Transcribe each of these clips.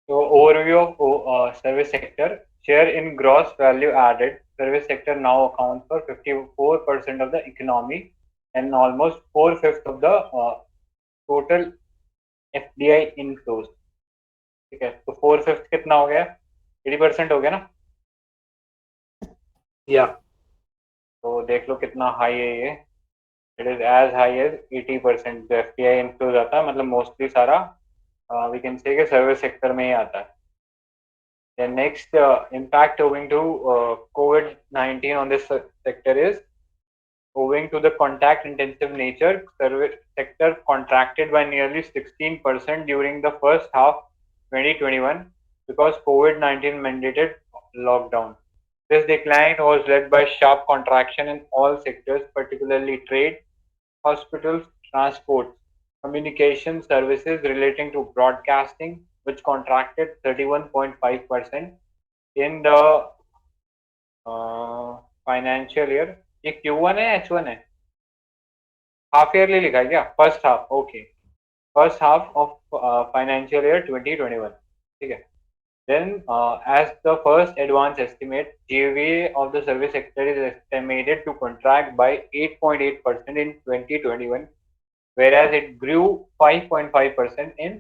So overview of service sector. Share in gross value added. Service sector now accounts for 54% of the economy and almost 4/5 of the total FDI inflows. ठीक है, तो 4/5 कितना हो गया? 80% हो गया ना? या तो देख लो कितना हाई है ये. It is as high as 80% जो FDI इनफ्लोज आता है, मतलब मोस्टली सारा we can say service sector में ही आता है. The next impact owing to COVID-19 on this sector is owing to the contact intensive nature, service sector contracted by nearly 16% during the first half 2021 because COVID-19 mandated lockdown. This decline was led by sharp contraction in all sectors, particularly trade, hospitals, transport, communication services relating to broadcasting, which contracted 31.5% in the financial year. ये Q1 है H1 है? Half yearly लिखा है क्या? First half, okay. First half of financial year 2021. ठीक है. Then, as the first advance estimate, GVA of the service sector is estimated to contract by 8.8% in 2021, whereas it grew 5.5% in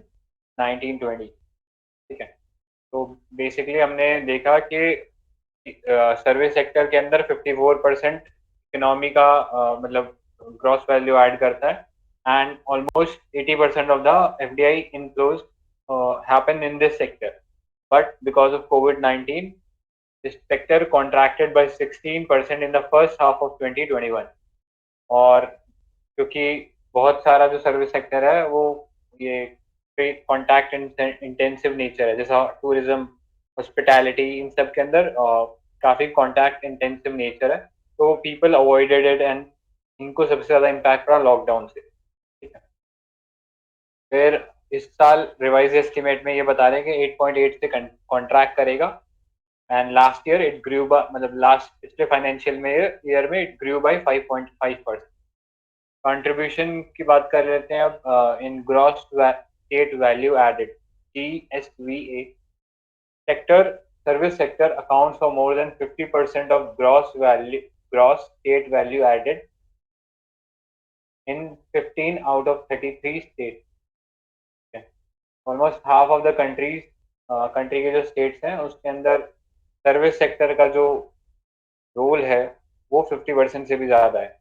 1920. ठीक है. तो basically हमने देखा कि सर्विस सेक्टर के अंदर 54% इकोनॉमी का मतलब ग्रॉस वैल्यू ऐड करता है, and almost 80% of the FDI inflows happen in this sector. But because of COVID-19, this sector contracted by 16% in the first half of 2021. और क्योंकि बहुत सारा जो सर्विस सेक्टर है वो ये कॉन्टैक्ट इंटेंसिव नेचर है, जैसा टूरिज्म, हॉस्पिटैलिटी, इन सब के अंदर काफ़ी कॉन्टैक्ट इंटेंसिव नेचर है, तो पीपल अवॉइडेड इट एंड इनको सबसे ज़्यादा इम्पैक्ट रहा लॉकडाउन से. ठीक है. फिर इस साल रिवाइज एस्टिमेट में ये बता रहे हैं कि 8.8 से कॉन्ट्रैक्ट करेगा, and last year it grew by, मतलब लास्ट पिछले फाइनेंशियल में ईयर में इट ग्रू बाय 5.5%. कंट्रीब्यूशन की बात कर लेते हैं अब. In gross state value added GSVA sector, service sector accounts for more than 50% of gross state value added in 15 out of 33 states. Almost half of the country के जो states हैं उसके अंदर सर्विस सेक्टर का जो रोल है वो 50% से भी ज़्यादा है.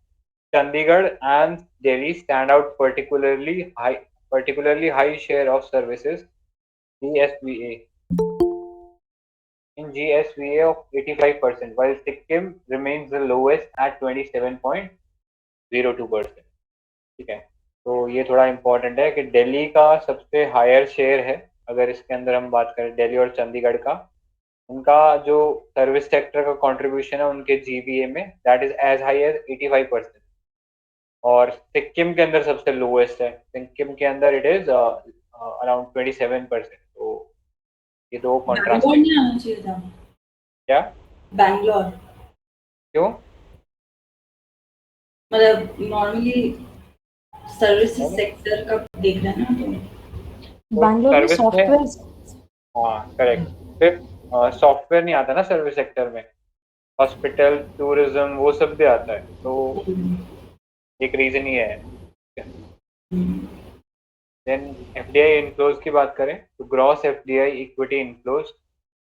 Chandigarh and Delhi stand out particularly high share of services GSVA. In GSVA of 85%, while Sikkim remains the lowest at 27.02%. ठीक है. तो ये थोड़ा इम्पोर्टेंट है कि दिल्ली का सबसे हायर शेयर है. अगर इसके अंदर हम बात करें दिल्ली और चंडीगढ़ का, उनका जो सर्विस सेक्टर का कंट्रीब्यूशन है उनके GVA में, that is as high as 85%. और सिक्किम के अंदर सबसे लोएस्ट है. सिक्किम के अंदर इट इज अराउंड 27%. तो ये दो बैंगलोर कॉन्ट्रास्टिंग. नहीं आना चाहिए था. क्या? बैंगलोर क्यों? मतलब नॉर्मली सर्विस सेक्टर का देख रहे हैं ना, तो बैंगलोर में सर्विस में, सॉफ्टवेयर. हाँ करेक्ट. फिर सॉफ्टवेयर नहीं आता ना सर्विस सेक्टर में, हॉस्पिटल, टूरिज्म, वो सब भी आता है, तो एक रीजन ही है. देन FDI इनफ्लोज की बात करें तो gross FDI equity inflows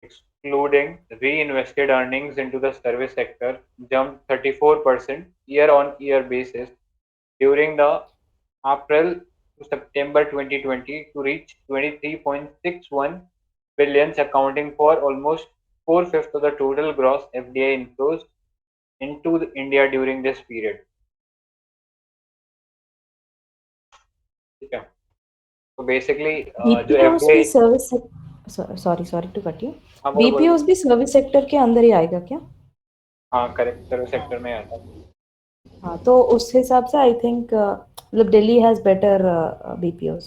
excluding reinvested earnings into the service sector jumped 34% year-on-year basis during the April to September 2020 to reach 23.61 billions, accounting for almost 4/5 of the total gross FDI inflows into India during this period. ठीक है. तो basically जो BPOs भी FDI, service, sorry to cut you, हाँ बोलो बोलो. BPOs भी service sector के अंदर ही आएगा क्या? हाँ करेक्ट, सर्विस सेक्टर में आता है. हाँ, तो उस हिसाब से आई थिंक मतलब Delhi has better BPOs.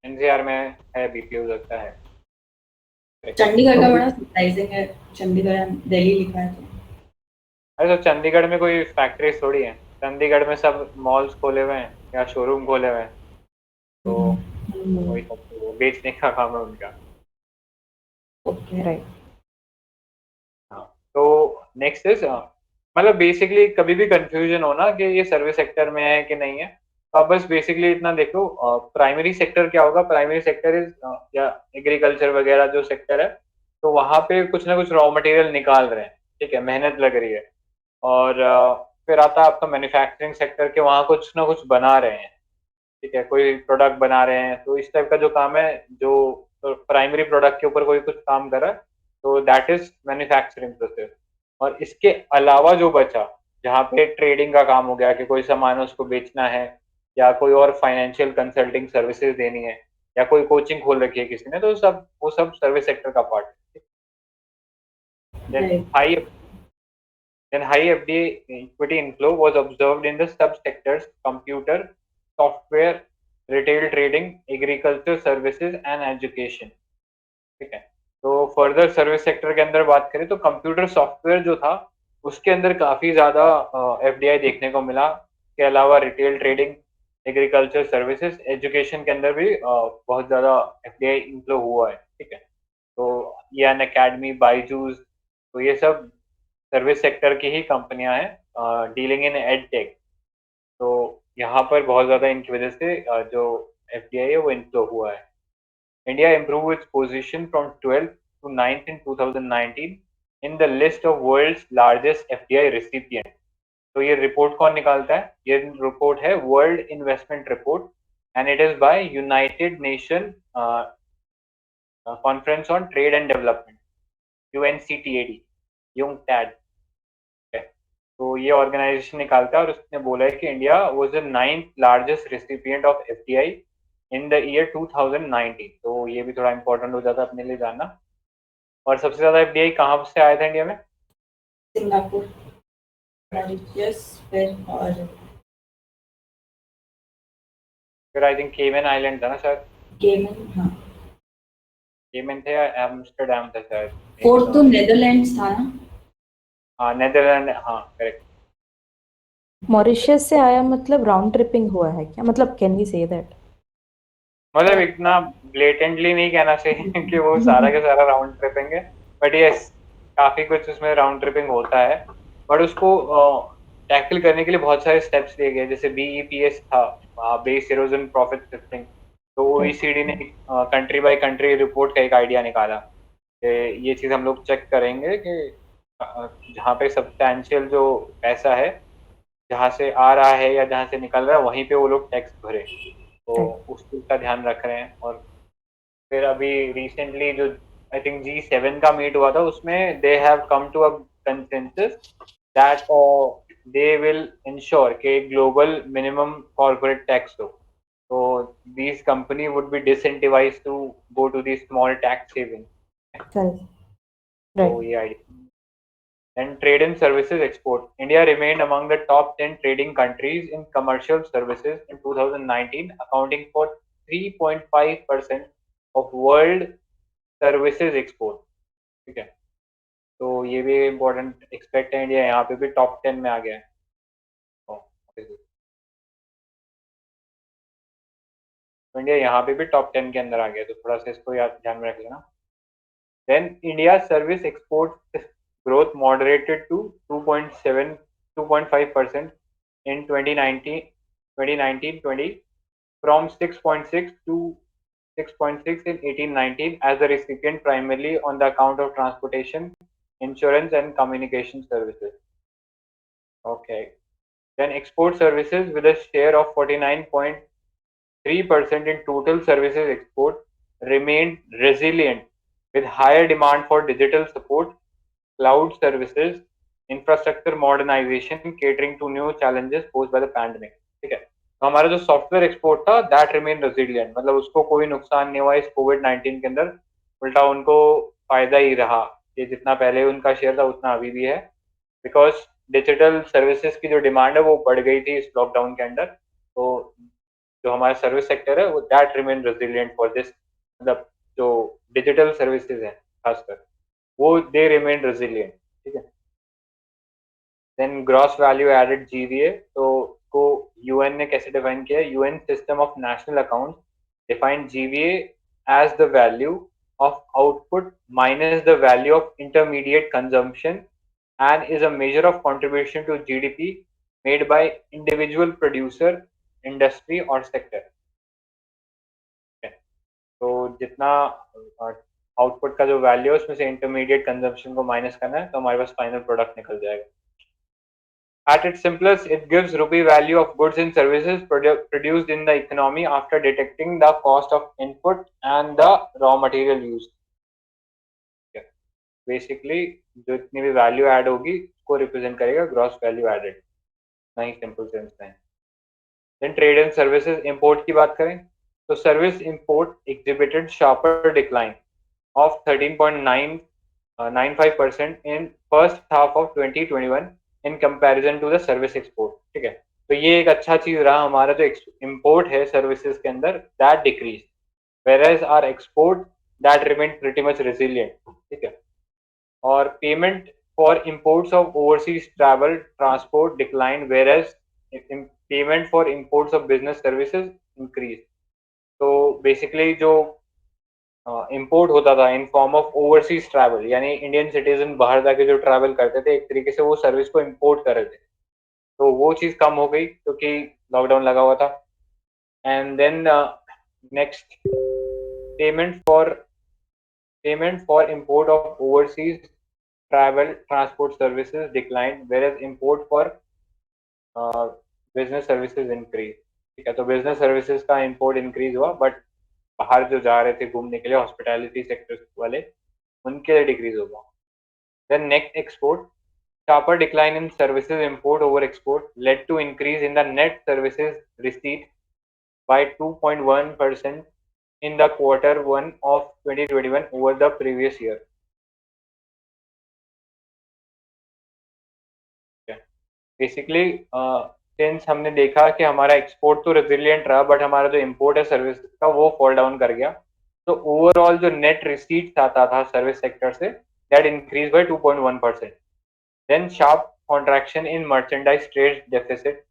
NCR में है BPO लगता है. चंडीगढ़ का बड़ा सरप्राइजिंग है. चंडीगढ़ दिल्ली लिखा है तो. अरे तो चंडीगढ़ में कोई फैक्ट्री थोड़ी है. चंडीगढ़ में सब मॉल्स खोले हुए हैं या शोरूम खोले हुए हैं, तो वही सब तो बेचने का काम है उनका। ओके। Right. हाँ, तो नेक्स्ट इज मतलब बेसिकली कभी भी कंफ्यूजन हो ना कि ये सर्विस सेक्टर में है कि नहीं है, तो आप बस बेसिकली इतना देखो, प्राइमरी सेक्टर क्या होगा, प्राइमरी सेक्टर इज या एग्रीकल्चर वगैरह जो सेक्टर है, तो वहां पे कुछ ना कुछ रॉ मटेरियल निकाल रहे हैं, ठीक है, मेहनत लग रही है। और फिर आता है आपका मैन्युफैक्चरिंग सेक्टर के, वहां कुछ ना कुछ बना रहे हैं, ठीक है, कोई प्रोडक्ट बना रहे हैं, तो इस टाइप का जो काम है, जो प्राइमरी प्रोडक्ट के ऊपर कोई कुछ काम कर रहा है, तो दैट इज मैन्युफैक्चरिंग प्रोसेस। और इसके अलावा जो बचा, जहाँ पे ट्रेडिंग का काम हो गया कि कोई सामान उसको बेचना है, या कोई और फाइनेंशियल कंसल्टिंग सर्विसेज देनी है, या कोई कोचिंग खोल रखी है किसी ने, तो सब वो सब सर्विस सेक्टर का पार्ट है। Then right. High Then high FDI equity inflow was observed in the subsectors computer, software, retail trading, agriculture services and education. ठीक है, तो फर्दर सर्विस सेक्टर के अंदर बात करें तो कंप्यूटर सॉफ्टवेयर जो था उसके अंदर काफी ज्यादा एफडीआई देखने को मिला। के अलावा retail trading, agriculture services, education के अंदर भी बहुत ज्यादा एफडीआई इनफ्लो हुआ है। ठीक है, तो ये अन अकेडमी, बाईजूस, तो ये सब सर्विस सेक्टर की ही कंपनियां हैं डीलिंग इन एड टेक। तो यहाँ पर बहुत ज़्यादा इनकी वजह से जो एफडीआई है वो इन्फ्लो हुआ है। India improve its position from 12th to 9th in 2019 in the list of world's largest FDI recipient. तो ये रिपोर्ट कौन निकालता है? ये रिपोर्ट है world investment report, and it is by United Nation conference on trade and development, UNCTAD, UNCTAD. तो ये organisation निकालता है और उसने बोला है कि India was the 9th largest recipient of FDI in the year 2019। तो ये भी थोड़ा इंपॉर्टेंट हो जाता है अपने लिए जानना। और सबसे ज्यादा एफडीआई कहाँ से आया था इंडिया में? सिंगापुर, मॉरिशस, फिर और फिर आई थिंक केमन आइलैंड था ना शायद, केमन। हाँ, केमन थे या एम्स्टर्डम था शायद, एक फोर्थ तो था। नेदरलैंड्स था ना। हाँ नेदरलैंड, हाँ करेक्ट। मॉरिशस से आया मतलब राउंड ट्रिपिंग हुआ है क्या? मतलब कैन वी से दैट? मतलब इतना ब्लेटेंटली नहीं कहना चाहिए कि वो सारा का सारा राउंड ट्रिपिंग है, बट यस काफी कुछ उसमें राउंड ट्रिपिंग होता है। बट उसको टैकल करने के लिए बहुत सारे स्टेप्स लिए गए, जैसे बीईपीएस था, बेस इरोजन प्रॉफिट शिफ्टिंग। तो ओईसीडी ने कंट्री बाय कंट्री रिपोर्ट का एक आइडिया निकाला कि ये चीज हम लोग चेक करेंगे कि जहाँ पे सब्सटैंशियल जो पैसा है, जहाँ से आ रहा है या जहाँ से निकल रहा है, वहीं पे वो लोग टैक्स भरे। तो Right. उस चीज का ध्यान रख रहे हैं। और फिर अभी रिसेंटली जो आई थिंक G7 का मीट हुआ था, उसमें they have come to a consensus that they will ensure कि ग्लोबल मिनिमम कॉर्पोरेट टैक्स हो। तो these company would be disincentivized to go to these small tax saving। Correct. तो Right. ये idea. And trade and services export. India remained among the top 10 trading countries in commercial services in 2019, accounting for 3.5% of world services export. ठीक है, तो ये भी important expect है, India यहाँ पे भी टॉप 10 में आ गया है। तो इंडिया यहाँ पे भी टॉप 10 के अंदर आ गया है, तो थोड़ा सा इसको याद ध्यान में रख लेना। Then India service export growth moderated to 2.5% in 2019-20 from 6.6 to 6.6 in 18-19 as a recipient primarily on the account of transportation, insurance and communication services. Okay. Then export services with a share of 49.3% in total services export remained resilient with higher demand for digital support, cloud services, infrastructure modernization catering to new challenges posed by the pandemic। ठीक है, तो हमारा जो software export था that remain resilient, मतलब उसको कोई नुकसान नहीं हुआ इस कोविड-19 के अंदर, उल्टा उनको फायदा ही रहा। ये जितना पहले उनका शेयर था उतना अभी भी है, बिकॉज डिजिटल सर्विसेज की जो डिमांड है वो बढ़ गई थी इस लॉकडाउन के अंदर। तो जो हमारा सर्विस सेक्टर है वो that remain resilient for this, मतलब जो डिजिटल सर्विसेज है खासकर, वो दे रिमेन रेजिलियंट। ठीक है, then gross value added GVA, तो को यूएन ने कैसे डिफाइन किया है? UN system of national account defined GVA as the value of output minus the value of intermediate consumption and is a measure of contribution to GDP made by individual producer, industry or sector. Okay. तो जितना output का जो value है उसमें से intermediate consumption को minus करना है तो हमारे पास फाइनल प्रोडक्ट निकल जाएगा. At its simplest, it gives rupee value of goods and services produced in the economy after detecting the cost of input and the raw material used. Basically जो इतनी भी वैल्यू ऐड होगी उसको represent करेगा gross value added. नहीं simple sense में. Then trade and services import की बात करें तो service import exhibited sharper decline of 13.95% in first half of 2021 in comparison to the service export. ठीक है, तो ये एक अच्छा चीज रहा. हमारा जो इंपोर्ट है सर्विसेज के अंदर that decrease whereas our export that remained pretty much resilient. ठीक है, और payment for imports of overseas travel transport declined whereas payment for imports of business services increased. तो बेसिकली जो इंपोर्ट होता था in form of overseas travel यानी Indian citizen बाहर जाके जो ट्रैवल करते थे एक तरीके से वो सर्विस को इंपोर्ट कर रहे थे, तो वो चीज कम हो गई क्योंकि लॉकडाउन लगा हुआ था. And then next payment for import of overseas travel transport services decline whereas import for business services increase. ठीक है, तो बिजनेस सर्विसेज का इंपोर्ट इंक्रीज हुआ बट बाहर जो जा रहे थे घूमने के लिए हॉस्पिटैलिटी सेक्टर वाले उनके लिए डिक्रीज होगा. Then next export sharper decline in services import over export led to increase in the net services receipt by 2.1% in the quarter 1 of 2021 over the previous year. Basically since हमने देखा कि हमारा export तो resilient रहा but हमारा जो import है service का वो फॉल डाउन कर गया, तो ओवरऑल जो नेट रिसीट्स आता था सर्विस सेक्टर से that increase by 2.1%. Then sharp contraction in merchandise trade deficit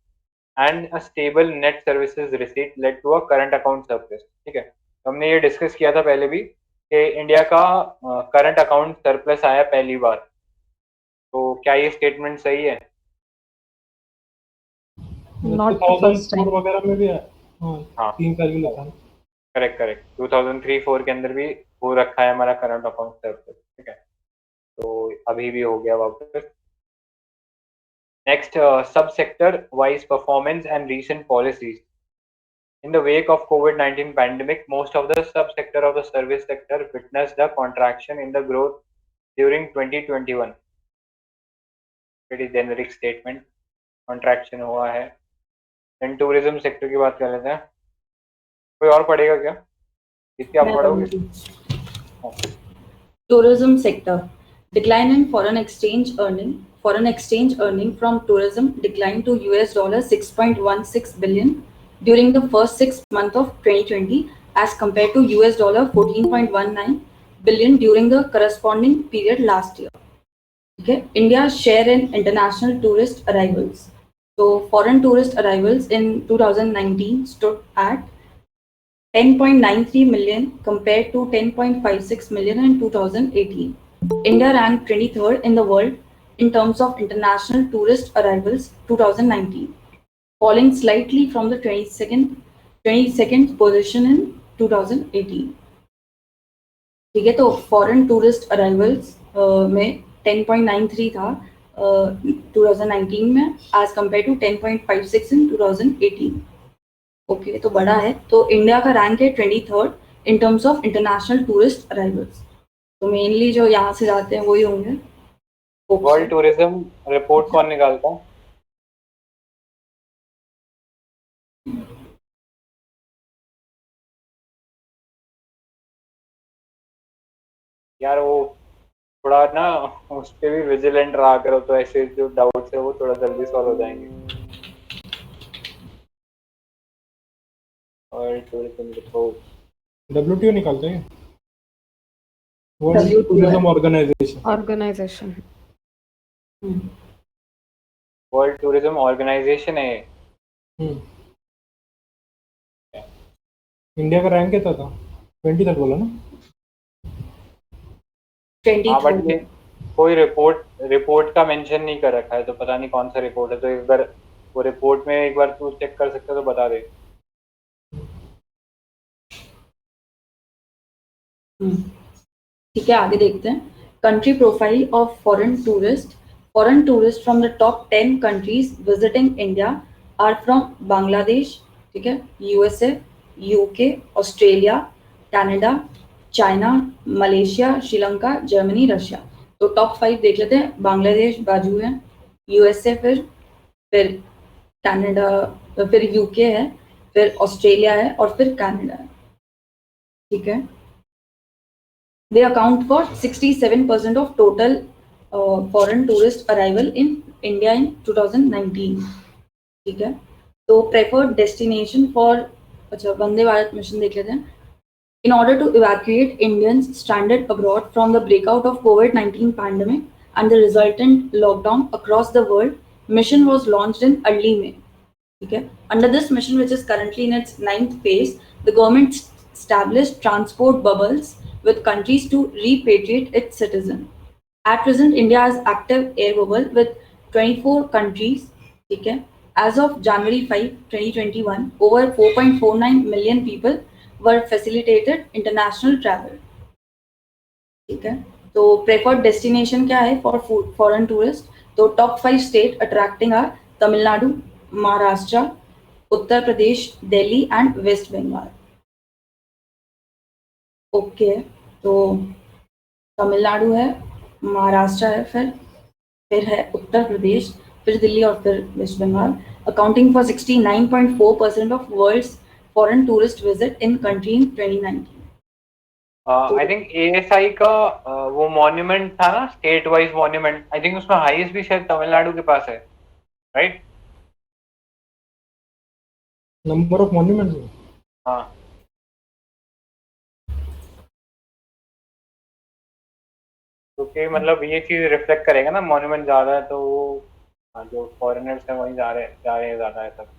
and a stable net services receipt led to a current account surplus. ठीक है, तो हमने ये डिस्कस किया था पहले भी कि इंडिया का करंट अकाउंट सरप्लस आया पहली बार. तो क्या ये स्टेटमेंट सही है? Not the first 2004 time. वगैरह में भी है. हाँ. हाँ 3 साल के लिए था. करेक्ट 2003-4 के अंदर भी हो रखा है हमारा करंट अकाउंट सरप्लस. ठीक है, तो अभी भी हो गया वापस. नेक्स्ट सब sector wise performance and recent policies. In the wake of COVID-19 pandemic, most of the subsector of the service sector witnessed a contraction in the growth during 2021. Pretty generic statement. Contraction हुआ है. Then tourism sector की बात कर लेते हैं. कोई और पढ़ेगा क्या? कितनी आप पढ़ोगे? Tourism sector decline in foreign exchange earning. Foreign exchange earning from tourism declined to $6.16 billion during the first 6 months of 2020 as compared to $14.19 billion during the corresponding period last year. Okay, India's share in international tourist arrivals. So foreign tourist arrivals in 2019 stood at 10.93 million compared to 10.56 million in 2018. India ranked 23rd in the world in terms of international tourist arrivals 2019, falling slightly from the 22nd position in 2018. ठीक है, तो foreign tourist arrivals में 10.93 था 2019 में as compare to 10.56 in 2018. Okay, तो बड़ा है. तो इंडिया का रैंक है 23rd in terms of international tourist arrivals. तो मेनली जो यहाँ से जाते हैं वही होंगे. वर्ल्ड टूरिज्म रिपोर्ट कौन निकालता है? यार वो थोड़ा ना उस पे भी विजिलेंट रहा करो तो ऐसे जो डाउट्स है वो थोड़ा जल्दी सॉल्व हो जाएंगे. वर्ल्ड टूरिज्म रिपोर्ट WTO निकालते हैं. World tourism organisation. World tourism organisation है. इंडिया का रैंक कितना था? 20 तक बोला ना? 23rd बट ये कोई रिपोर्ट का मेंशन नहीं कर रखा है, तो पता नहीं कौन सा रिपोर्ट है। तो एक बार वो रिपोर्ट में एक बार तू चेक कर सकता है तो बता दे। ठीक है, आगे देखते हैं। Country profile of foreign tourist from the top 10 countries visiting India are from Bangladesh, ठीक है, USA, UK, Australia, Canada, China, Malaysia, Sri Lanka, Germany, Russia. तो टॉप 5 देख लेते हैं। बांग्लादेश बाजू है, यूएसए, फिर कनाडा, फिर यूके है, फिर ऑस्ट्रेलिया है और फिर कनाडा है, ठीक है। They account for 67% of total foreign tourist arrival in India in 2019, ठीक है। तो preferred destination for, अच्छा, वंदे भारत मिशन देख लेते हैं। In order to evacuate Indians stranded abroad from the breakout of COVID-19 pandemic and the resultant lockdown across the world, mission was launched in early May. Okay. Under this mission, which is currently in its 9th phase, the government established transport bubbles with countries to repatriate its citizens. At present, India has active air bubble with 24 countries. Okay. As of January 5, 2021, over 4.49 million people were facilitated international travel. ठीक है। तो preferred destination क्या है for foreign tourist? तो top 5 state attracting are Tamil Nadu, Maharashtra, Uttar Pradesh, Delhi and West Bengal. Okay, तो तमिलनाडु है, महाराष्ट्र है, फिर है उत्तर प्रदेश, फिर दिल्ली और फिर West Bengal. Accounting for 69.4% of world's foreign tourist visit in country in 2019। I think ASI का वो मॉन्यूमेंट था ना, state wise monument, I think उसमें हाईएस्ट भी शायद तमिलनाडु के पास है, राइट? नंबर ऑफ मॉन्यूमेंट्स में? हाँ, क्योंकि मतलब ये चीज रिफ्लेक्ट करेगा ना, मॉन्यूमेंट ज्यादा है तो वो जो फॉरेनर्स हैं वहीं जा रहे हैं ज्यादा है सब।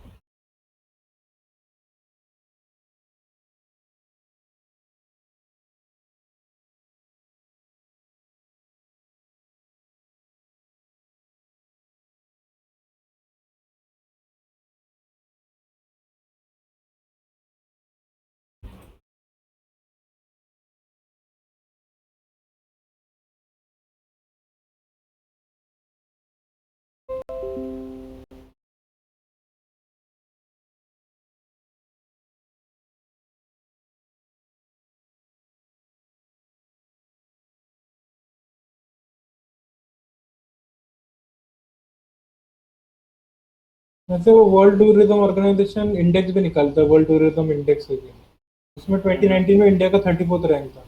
वैसे वो वर्ल्ड टूरिज्म ऑर्गेनाइजेशन इंडेक्स भी निकालता है, वर्ल्ड टूरिज्म इंडेक्स है, उसमें 2019 में इंडिया का 34th रैंक था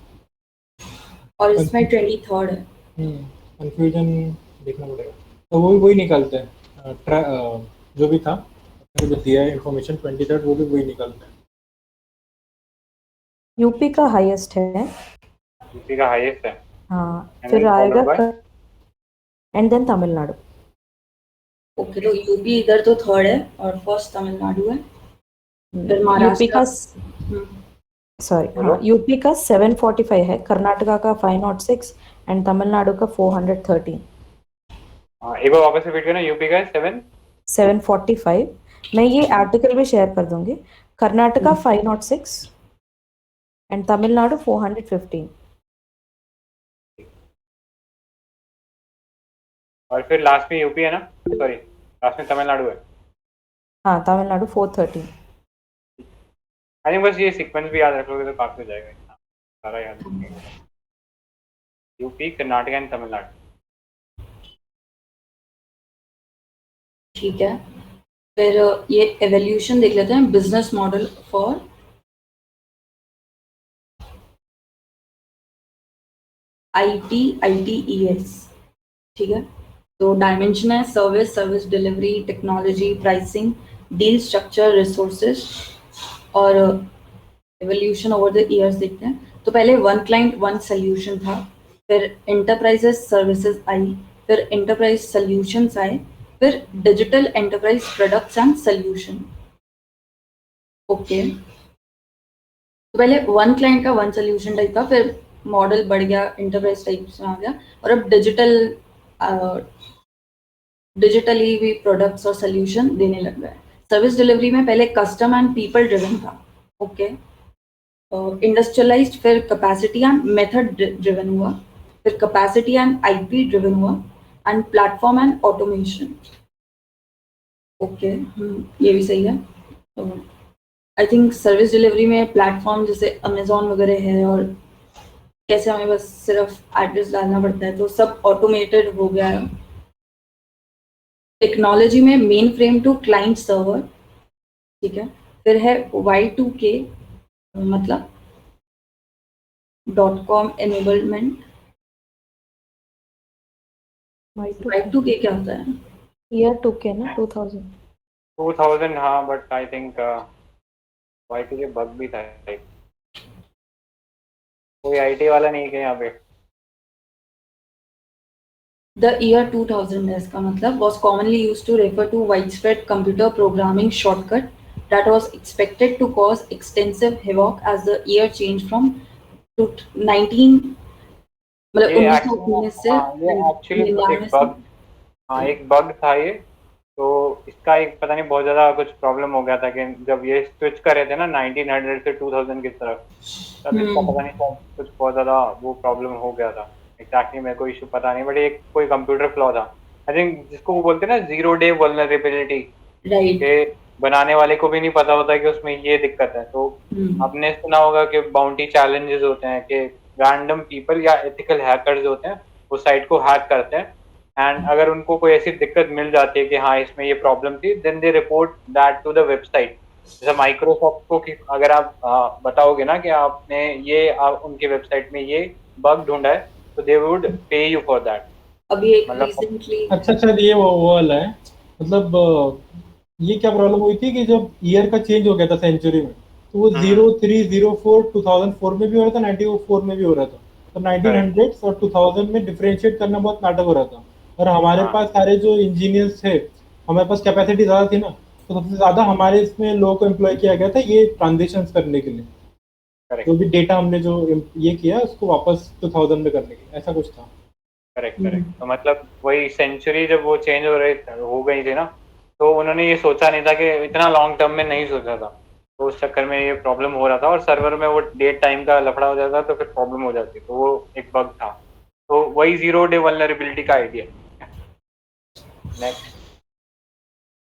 और इसमें 23rd है। कंफ्यूजन देखना पड़ेगा। तो वो भी वही निकालते हैं, जो भी था जो दिया है इंफॉर्मेशन 23rd, वो भी वही निकालते हैं। यूपी का हाईएस्ट है। यूपी का हाईएस्ट है। हाँ, And फिर then followed आएगा by? And then Tamil Nadu. Okay, तो यूपी इधर तो 3rd है और फर्स्ट तमिलनाडु है, फिर यूपी महाराष्ट्र का हम्म, सॉरी, हाँ, यूपी का 745 है, कर्नाटका का 506 एंड तमिलनाडु का 413। एक बार वापस रिपीट करना, यूपी का 745। मैं ये आर्टिकल भी शेयर कर दूंगी। कर्नाटका 506 एंड तमिलनाडु 415। और फिर लास्ट में यूपी है ना, सॉरी लास्ट में तमिलनाडु है। हाँ, तमिलनाडु 413। आई थिंक बस ये सीक्वेंस भी याद रख लोगे तो काफी हो जाएगा, इतना सारा याद रखेंगे। UP, Karnataka and Tamil Nadu. ठीक है। फिर ये एवोल्यूशन देख लेते हैं, बिजनेस मॉडल फॉर ITES, ठीक है। तो डायमेंशन है service delivery, technology, pricing, deal structure, resources और एवोल्यूशन ओवर द ईयर्स देखते हैं। तो पहले वन क्लाइंट वन सोल्यूशन था, फिर एंटरप्राइजेस सर्विसेज आई, फिर एंटरप्राइज सोल्यूशंस आए, फिर digital enterprise products and solution. Okay, पहले वन क्लाइंट का वन सोल्यूशन टाइप था, फिर मॉडल बढ़ गया, इंटरप्राइज टाइप में आ गया, और अब डिजिटली भी प्रोडक्ट्स और सोल्यूशन देने लग गए। सर्विस डिलीवरी में पहले कस्टम एंड पीपल ड्रिवन था, ओके, इंडस्ट्रियलाइज्ड, फिर कैपेसिटी एंड मेथड ड्रिवन हुआ, फिर कैपेसिटी एंड आईपी ड्रिवन हुआ, and platform and automation. Okay, ये भी सही है। आई थिंक सर्विस डिलीवरी में प्लेटफॉर्म जैसे अमेजोन वगैरह है, और कैसे हमें बस सिर्फ एड्रेस डालना पड़ता है, तो सब ऑटोमेटेड हो गया है। टेक्नोलॉजी में mainframe to client server, ठीक है, फिर है Y2K, मतलब .com एनेबलमेंट। Y2K क्या होता है? ईयर 2K ना 2000। 2000, हाँ, बट आई थिंक वाईटी के बग भी था like, कोई आईटी वाला नहीं है यहाँ पे। The year 2000 है इसका मतलब, was commonly used to refer to widespread computer programming shortcut that was expected to cause extensive havoc as the year changed from 19 मतलब ये 1919 से एक्चुअली एक 99 से। बग, हाँ, एक बग था ये। तो इसका एक पता नहीं बहुत ज़्यादा कुछ प्रॉब्लम हो गया था कि जब ये स्विच कर रहे थे ना 1900 से 2000 की तरफ, तब इसका पता नहीं शायद कुछ बहुत ज़्यादा वो प्रॉब्लम हो गया था। एग्जैक्टली मेरे को इशू पता नहीं, बट एक कोई कंप्यूटर फ्लॉ था आई थिंक, जिसको वो बोलते हैं ना 0 day वल्नरेबिलिटी, राइट, के बनाने वाले को भी नहीं पता होता कि उसमें ये दिक्कत है। तो आपने सुना होगा कि बाउंटी चैलेंजेस होते हैं कि रैंडम पीपल या एथिकल हैकर्स होते हैं, वो साइट को हैक करते हैं, एंड अगर उनको कोई ऐसी दिक्कत मिल जाती है कि हाँ इसमें ये प्रॉब्लम थी, then they report that to the website. जैसे माइक्रोसॉफ्ट को कि अगर आप बताओगे ना कि आपने ये उनके वेबसाइट में ये बग ढूंढा है, तो दे वुड पे यू फॉर दैट। अभी एक मतलब रिसेंटली, अच्छा ये वो वाला है। मतलब ये क्या प्रॉब्लम हुई थी कि जब ईयर का चेंज हो गया था सेंचुरी में, तो वो 0304 2004 में भी हो रहा था, 94 में भी हो रहा था। तो 1900 और 2000 में डिफरेंशिएट करना बहुत नाटक हो रहा था। और हमारे पास सारे जो इंजीनियर्स थे, हमारे पास कैपेसिटी ज़्यादा थी ना, तो सबसे ज़्यादा हमारे इसमें लोगों को एम्प्लॉय किया गया था ये ट्रांजेक्शन करने के लिए। जो भी डेटा हमने जो ये किया उसको वापस 2000 में करने के लिए, ऐसा कुछ था। करेक्ट। तो मतलब वही सेंचुरी जब वो चेंज हो गई थी ना, तो उन्होंने ये सोचा नहीं था कि इतना लॉन्ग टर्म में नहीं सोचा था, तो उस चक्कर में ये प्रॉब्लम हो रहा था, और सर्वर में वो डेट टाइम का लफड़ा हो जाता तो फिर प्रॉब्लम हो जाती, तो वो एक बग था। तो वही 0 day वल्नरेबिलिटी का आइडिया। नेक्स्ट,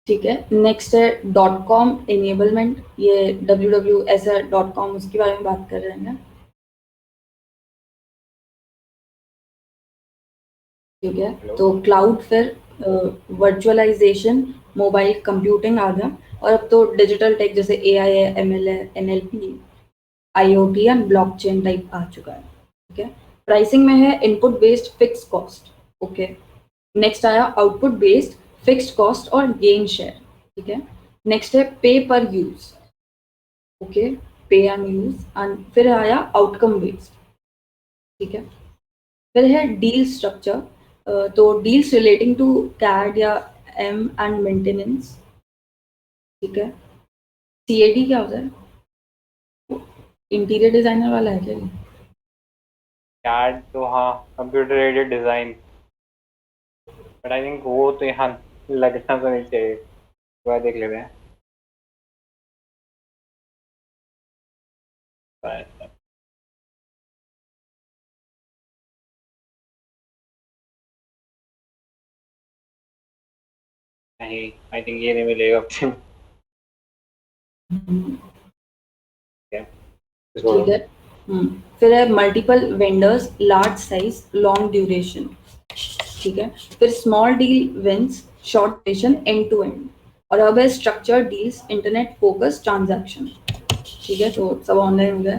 ठीक है, नेक्स्ट है .com एनेबलमेंट। ये www.com उसके बारे में बात कर रहे हैं। ठीक है, तो क्लाउड, फिर वर्चुअलाइजेशन, मोबाइल कंप्यूटिंग आ गया, और अब तो डिजिटल टेक जैसे AI है, ML है, NLP, IoT and blockchain type आ चुका है। ठीक है, प्राइसिंग में है input based fix cost. Okay, next आया आउटपुट बेस्ड फिक्स्ड कॉस्ट और गेन शेयर। ठीक है, नेक्स्ट है pay per use. Okay, pay and use, and फिर आया आउटकम बेस्ड। ठीक है, फिर है डील स्ट्रक्चर, तो डील्स रिलेटिंग टू कैड या एम एंड मेंटेनेंस। ठीक है, CAD क्या होता है? इंटीरियर डिजाइनर वाला है क्या ये? कैड तो हाँ, computer aided design, but I think वो तो यहाँ लगना तो नहीं चाहिए, वह देख लेते हैं। नहीं, आई थिंक ये नहीं मिलेगा ऑप्शन। ठीक है, फिर है multiple vendors, large size, long duration. ठीक है, फिर small deal wins, short duration, and to end, और अब है structure deals, internet focus transaction. ठीक है, तो सब ऑनलाइन हो गया।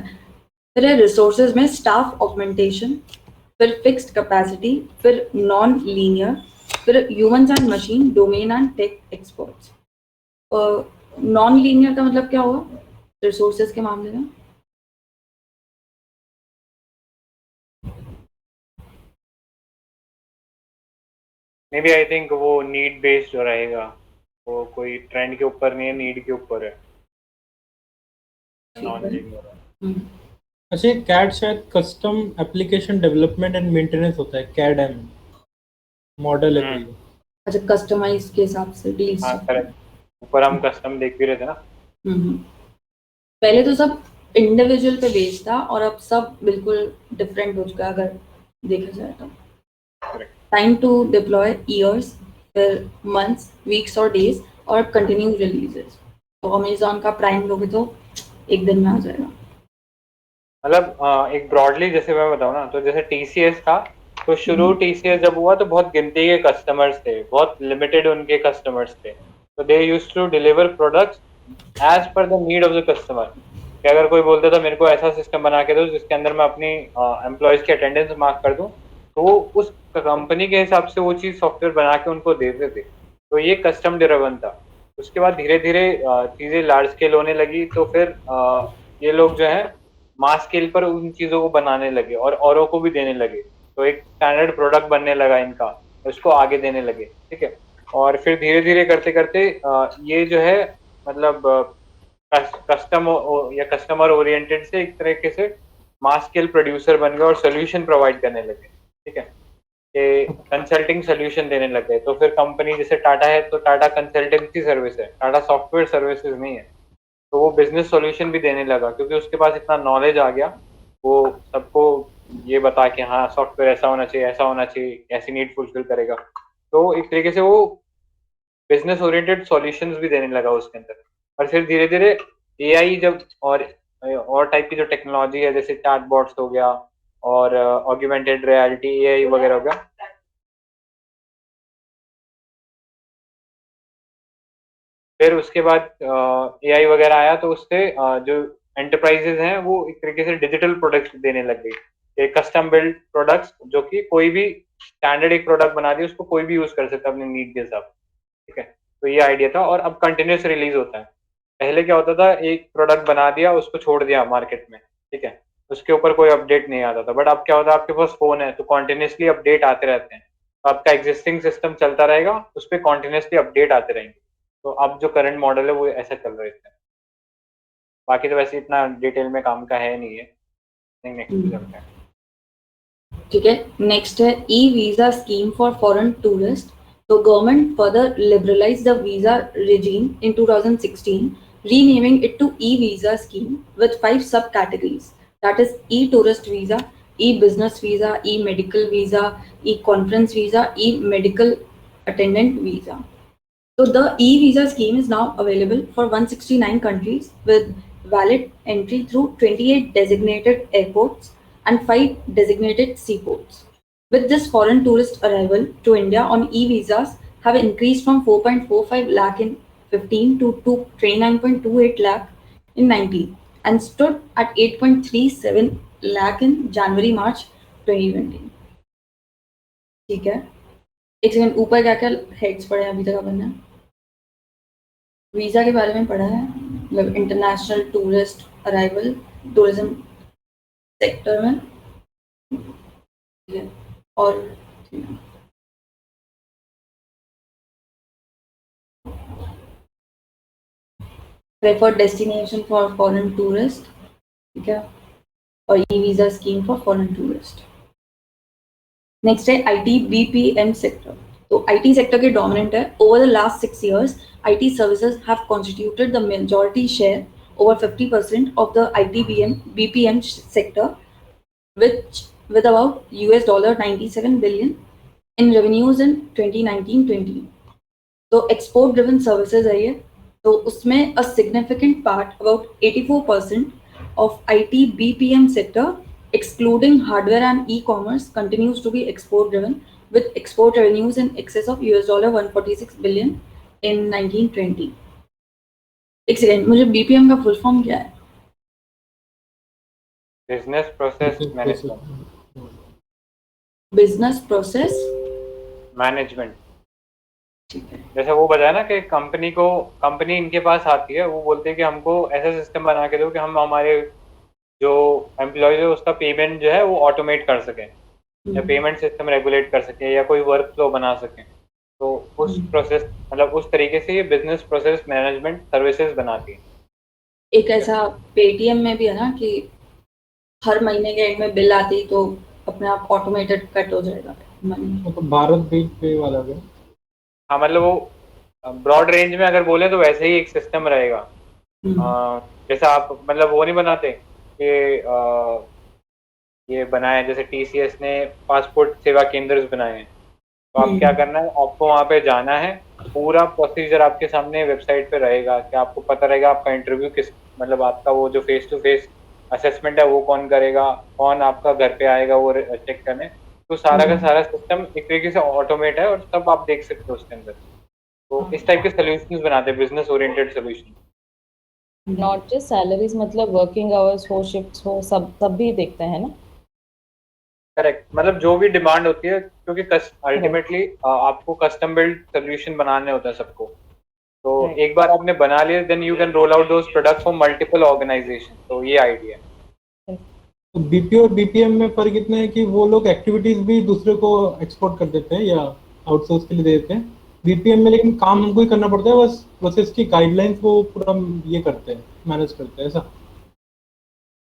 फिर है रिसोर्सेज में स्टाफ ऑगमेंटेशन, फिर फिक्स्ड कैपेसिटी, फिर नॉन लीनियर, फिर humans and machine, domain and tech experts. Non linear का मतलब क्या हुआ रिसोर्सेज के मामले में? मे बी आई थिंक वो नीड बेस्ड जो रहेगा, वो कोई ट्रेंड के ऊपर नहीं है, नीड के ऊपर है। ठीक है, अच्छा, कैड शायद custom application development and maintenance होता है, कैड एम मॉडल है कोई। अच्छा, कस्टमाइज के हिसाब से डील्स हाँ चलते हैं। करेक्ट, ऊपर हम कस्टम देख भी रहे थे ना। हम्म। पहले तो सब इंडिविजुअल पे बेस्ड था और अब सब बिल्कुल डिफरेंट हो चुका है अगर देखा जाए तो। Correct. Time to deploy years, फिर मंथ्स, वीक्स और डेज और कंटिन्यू रिलीजेस। तो अमेजोन का प्राइम लोगे तो एक दिन में आ जाएगा। मतलब एक ब्रॉडली जैसे मैं बताऊँ ना, तो जैसे टीसीएस था, तो शुरू टीसीएस जब हुआ तो बहुत गिनती के कस्टमर्स थे, बहुत लिमिटेड उनके कस्टमर्स थे, तो they used to deliver products as per the need of the customer. कि अगर कोई बोलता था मेरे को ऐसा सिस्टम बना के दो जिसके अंदर मैं अपनी एम्प्लॉयज की अटेंडेंस मार्क कर दूं, तो वो उस कंपनी के हिसाब से वो चीज़ सॉफ्टवेयर बना के उनको देते थे। तो ये कस्टम ड्रिवन था। उसके बाद धीरे धीरे चीज़ें लार्ज स्केल होने लगी, तो फिर ये लोग जो है मास स्केल पर उन चीज़ों को बनाने लगे और औरों को भी देने लगे। तो एक स्टैंडर्ड प्रोडक्ट बनने लगा इनका, उसको आगे देने लगे। ठीक है। और फिर धीरे धीरे करते करते ये जो है, मतलब कस्टम या कस्टमर ओरिएंटेड से एक तरीके से मास स्केल प्रोड्यूसर बन गए और सोल्यूशन प्रोवाइड करने लगे। ठीक है, कि कंसल्टिंग सोल्यूशन देने लगे। तो फिर कंपनी जैसे टाटा है, तो टाटा कंसल्टेंसी सर्विस है, टाटा सॉफ्टवेयर सर्विसेज नहीं है। तो वो बिजनेस सॉल्यूशन भी देने लगा क्योंकि उसके पास इतना नॉलेज आ गया। वो सबको ये बता कि हाँ सॉफ्टवेयर ऐसा होना चाहिए, ऐसा होना चाहिए, ऐसी नीड फुलफिल करेगा। तो एक तरीके से वो बिजनेस ओरिएंटेड सॉल्यूशंस भी देने लगा उसके अंदर। और फिर धीरे धीरे एआई जब और टाइप की जो टेक्नोलॉजी है, जैसे चैटबॉट्स हो गया और ऑग्मेंटेड रियलिटी एआई वगैरह हो गया, फिर उसके बाद एआई वगैरह आया, तो उससे जो एंटरप्राइजेज हैं वो एक तरीके से डिजिटल प्रोडक्ट्स देने लग गई, कस्टम बिल्ड प्रोडक्ट्स, जो कि कोई भी स्टैंडर्ड एक प्रोडक्ट बना दिया उसको कोई भी यूज कर सकता है अपनी नीड के हिसाब से। ठीक है, तो ये आइडिया था और अब कंटिन्यूस रिलीज होता है। पहले क्या होता था, एक प्रोडक्ट बना दिया उसको छोड़ दिया मार्केट में, ठीक है, उसके ऊपर कोई अपडेट नहीं आता था। बट अब क्या होता है, आपके पास फोन है तो कॉन्टिन्यूसली अपडेट आते रहते हैं, तो आपका एग्जिस्टिंग सिस्टम चलता रहेगा, उस पर कॉन्टिन्यूसली अपडेट आते रहेंगे। तो अब जो करंट मॉडल है वो ऐसा चल रहा है। बाकी तो वैसे इतना डिटेल में काम का है नहीं है। नेक्स्ट पे चलते हैं। ठीक है, नेक्स्ट है e visa scheme for foreign tourist. तो government further liberalise the visa regime in 2016, renaming it to e-visa scheme with 5 subcategories, that is e-tourist visa, e-business visa, e-medical visa, e-conference visa, e-medical attendant visa. So the e-visa scheme is now available for 169 countries with valid entry through 28 designated airports and 5 designated seaports. With this, foreign tourist arrival to India on e-visas have increased from 4.45 lakh in 15 to 29.28 lakh in 19 and stood at 8.37 lakh in January-March 2020. ठीक है, एक second, ऊपर क्या क्या heads पड़े हैं अभी तक अपन ने? वीजा के बारे में पढ़ा है, मतलब international tourist arrival tourism sector में, ठीक है, और preferred destination for foreign tourist, ठीक है, और ई visa scheme for foreign tourist. Next है आईटी बीपीएम सेक्टर। तो आईटी सेक्टर के डोमिनेंट है। Over the last 6 years, IT services have constituted the majority share, over 50% of the IT BPM sector, which with about $97 billion in revenues in 2019-20. तो export driven services है ये। तो उसमें a significant part, about 84% of IT BPM sector, excluding hardware and e-commerce, continues to be export driven, with export revenues in excess of $146 billion in 1920. एक second, मुझे BPM का full form क्या है? Business process management. Business process management. ठीक है। जैसे वो बताया ना कि कंपनी इनके पास आती है, वो बोलते हैं कि हमको ऐसा सिस्टम बना के दो कि हम हमारे जो एम्प्लॉयज है उसका पेमेंट जो है वो ऑटोमेट कर सकें, या पेमेंट सिस्टम रेगुलेट कर सकें, या कोई वर्क फ्लो बना सकें। तो उस प्रोसेस, मतलब उस तरीके से ये बिजनेस प्रोसेस मैनेजमेंट सर्विसेज बनाती है। एक ऐसा पेटीएम में भी है ना कि हर महीने के एंड में बिल आती है तो अपने आप ऑटोमेटेड कट हो जाएगा मनी। मतलब भारत बिल पे वाला भी। हाँ मतलब वो ब्रॉड रेंज में अगर बोले तो वैसे ही एक सिस्टम रहेगा। जैसे आप मतलब वो नहीं बनाते कि ये बनाए, जैसे टीसीएस ने पासपोर्ट सेवा केंद्र बनाए हैं, तो आप क्या करना है, आपको वहाँ पे जाना है, पूरा प्रोसीजर आपके सामने वेबसाइट पे रहेगा कि आपको पता रहेगा आपका इंटरव्यू किस, मतलब आपका वो जो फेस टू फेस असेसमेंट है वो कौन करेगा, कौन आपका घर पे आएगा वो चेक करने। तो सारा का सारा सिस्टम एक तरीके से ऑटोमेट है और सब आप देख सकते हो उसके अंदर। तो इस टाइप के सोल्यूशंस बनाते हैं, business oriented solution. Not just salaries, मतलब वर्किंग आवर्स हो, शिफ्ट्स हो, सब तब भी देखते हैं ना। करेक्ट, मतलब जो भी डिमांड होती है, क्योंकि अल्टीमेटली आपको कस्टम बिल्ड सोल्यूशन बनाने होता है सबको। तो Right. एक बार आपने बना लिया, then you can roll out those product for multiple organisation. तो ये आइडिया है। तो बीपीओ और बीपीएम में फर्क इतना है कि वो लोग एक्टिविटीज भी दूसरे को एक्सपोर्ट कर देते हैं या आउटसोर्स के लिए दे देते हैं। बीपीएम में लेकिन काम हमको ही करना पड़ता है, बस प्रोसेस की गाइडलाइंस वो पूरा ये करते हैं, मैनेज करते हैं, ऐसा।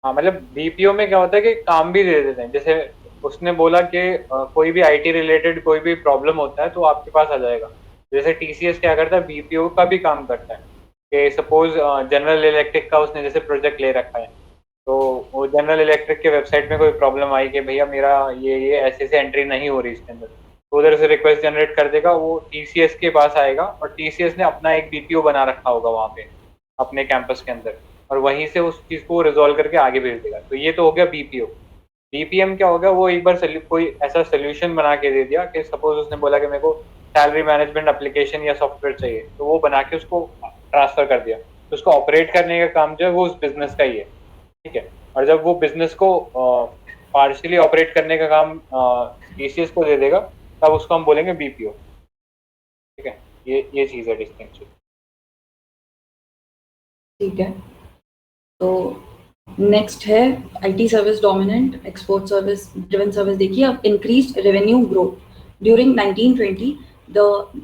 हाँ मतलब बीपीओ में क्या होता है कि काम भी दे देते हैं। जैसे उसने बोला कि कोई भी आईटी रिलेटेड कोई भी प्रॉब्लम होता है तो आपके पास आ जाएगा। जैसे टीसीएस क्या करता है, बीपीओ का भी काम करता है कि सपोज जनरल इलेक्ट्रिक का उसने जैसे प्रोजेक्ट ले रखा है, तो वो जनरल इलेक्ट्रिक के वेबसाइट में कोई प्रॉब्लम आई कि भैया मेरा ये ऐसे से एंट्री नहीं हो रही इसके अंदर, तो उधर से रिक्वेस्ट जनरेट कर देगा, वो टीसीएस के पास आएगा और टीसीएस ने अपना एक बीपीओ बना रखा होगा वहाँ पे अपने कैंपस के अंदर, और वहीं से उस चीज को रिजॉल्व करके आगे भेज देगा। तो ये तो हो गया बीपीओ। बीपीएम क्या होगा, वो एक बार कोई ऐसा सोल्यूशन बना के दे दिया कि सपोज उसने बोला कि मेरे को सैलरी मैनेजमेंट एप्लीकेशन या सॉफ्टवेयर चाहिए, तो वो बना के उसको ट्रांसफर कर दिया। तो उसको ऑपरेट करने का काम जो है वो उस बिजनेस का ही है, ठीक है। और जब वो बिजनेस को पार्शियली ऑपरेट करने का काम टीसीएस को दे देगा, तब उसको हम बोलेंगे बीपीओ, ठीक है। ये चीज है डिस्टिंक्शन। ठीक है, तो नेक्स्ट है IT service dominant export service driven service. देखिए अब increased revenue growth during 1920, the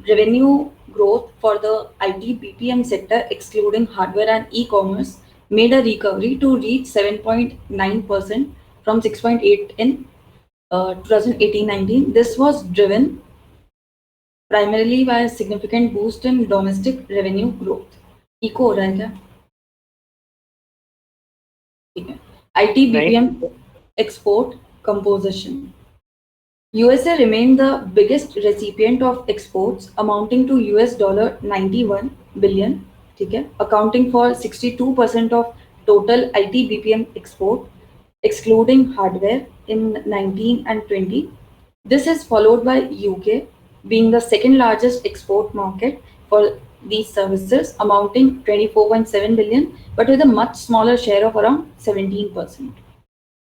revenue growth for the IT BPM sector excluding hardware and e-commerce made a recovery to reach 7.9% from 6.8 in 2018-19. This was driven primarily by a significant boost in domestic revenue growth. Eco हो रहा है क्या? ठीक है। IT BPM export composition. USA remained the biggest recipient of exports, amounting to $91 billion, ठीक है, accounting for 62% of total IT BPM export, excluding hardware in 19 and 20. This is followed by UK being the second largest export market for these services, amounting 24.7 billion, but with a much smaller share of around 17%.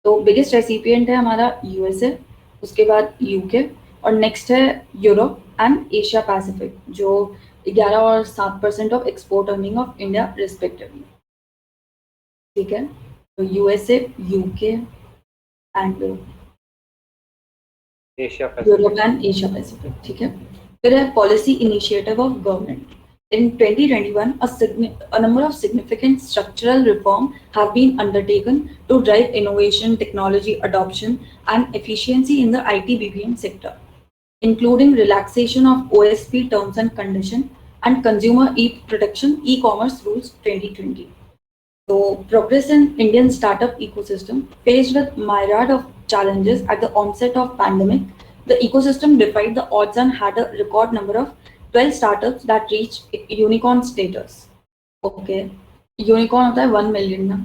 तो biggest recipient है हमारा USA, उसके बाद UK, और next है Europe and Asia Pacific, जो 11 और 7% of export earning of India respectively. ठीक है, तो USA, UK and Europe and Asia Pacific. ठीक है, फिर है policy initiative of government. In 2021, a number of significant structural reforms have been undertaken to drive innovation, technology adoption, and efficiency in the IT BPM sector, including relaxation of OSP terms and conditions and consumer protection e-commerce rules 2020. So, progress in Indian startup ecosystem faced with myriad of challenges at the onset of pandemic. The ecosystem defied the odds and had a record number of 12 startups that reached unicorn status. Okay, unicorn होता है 1 million ना?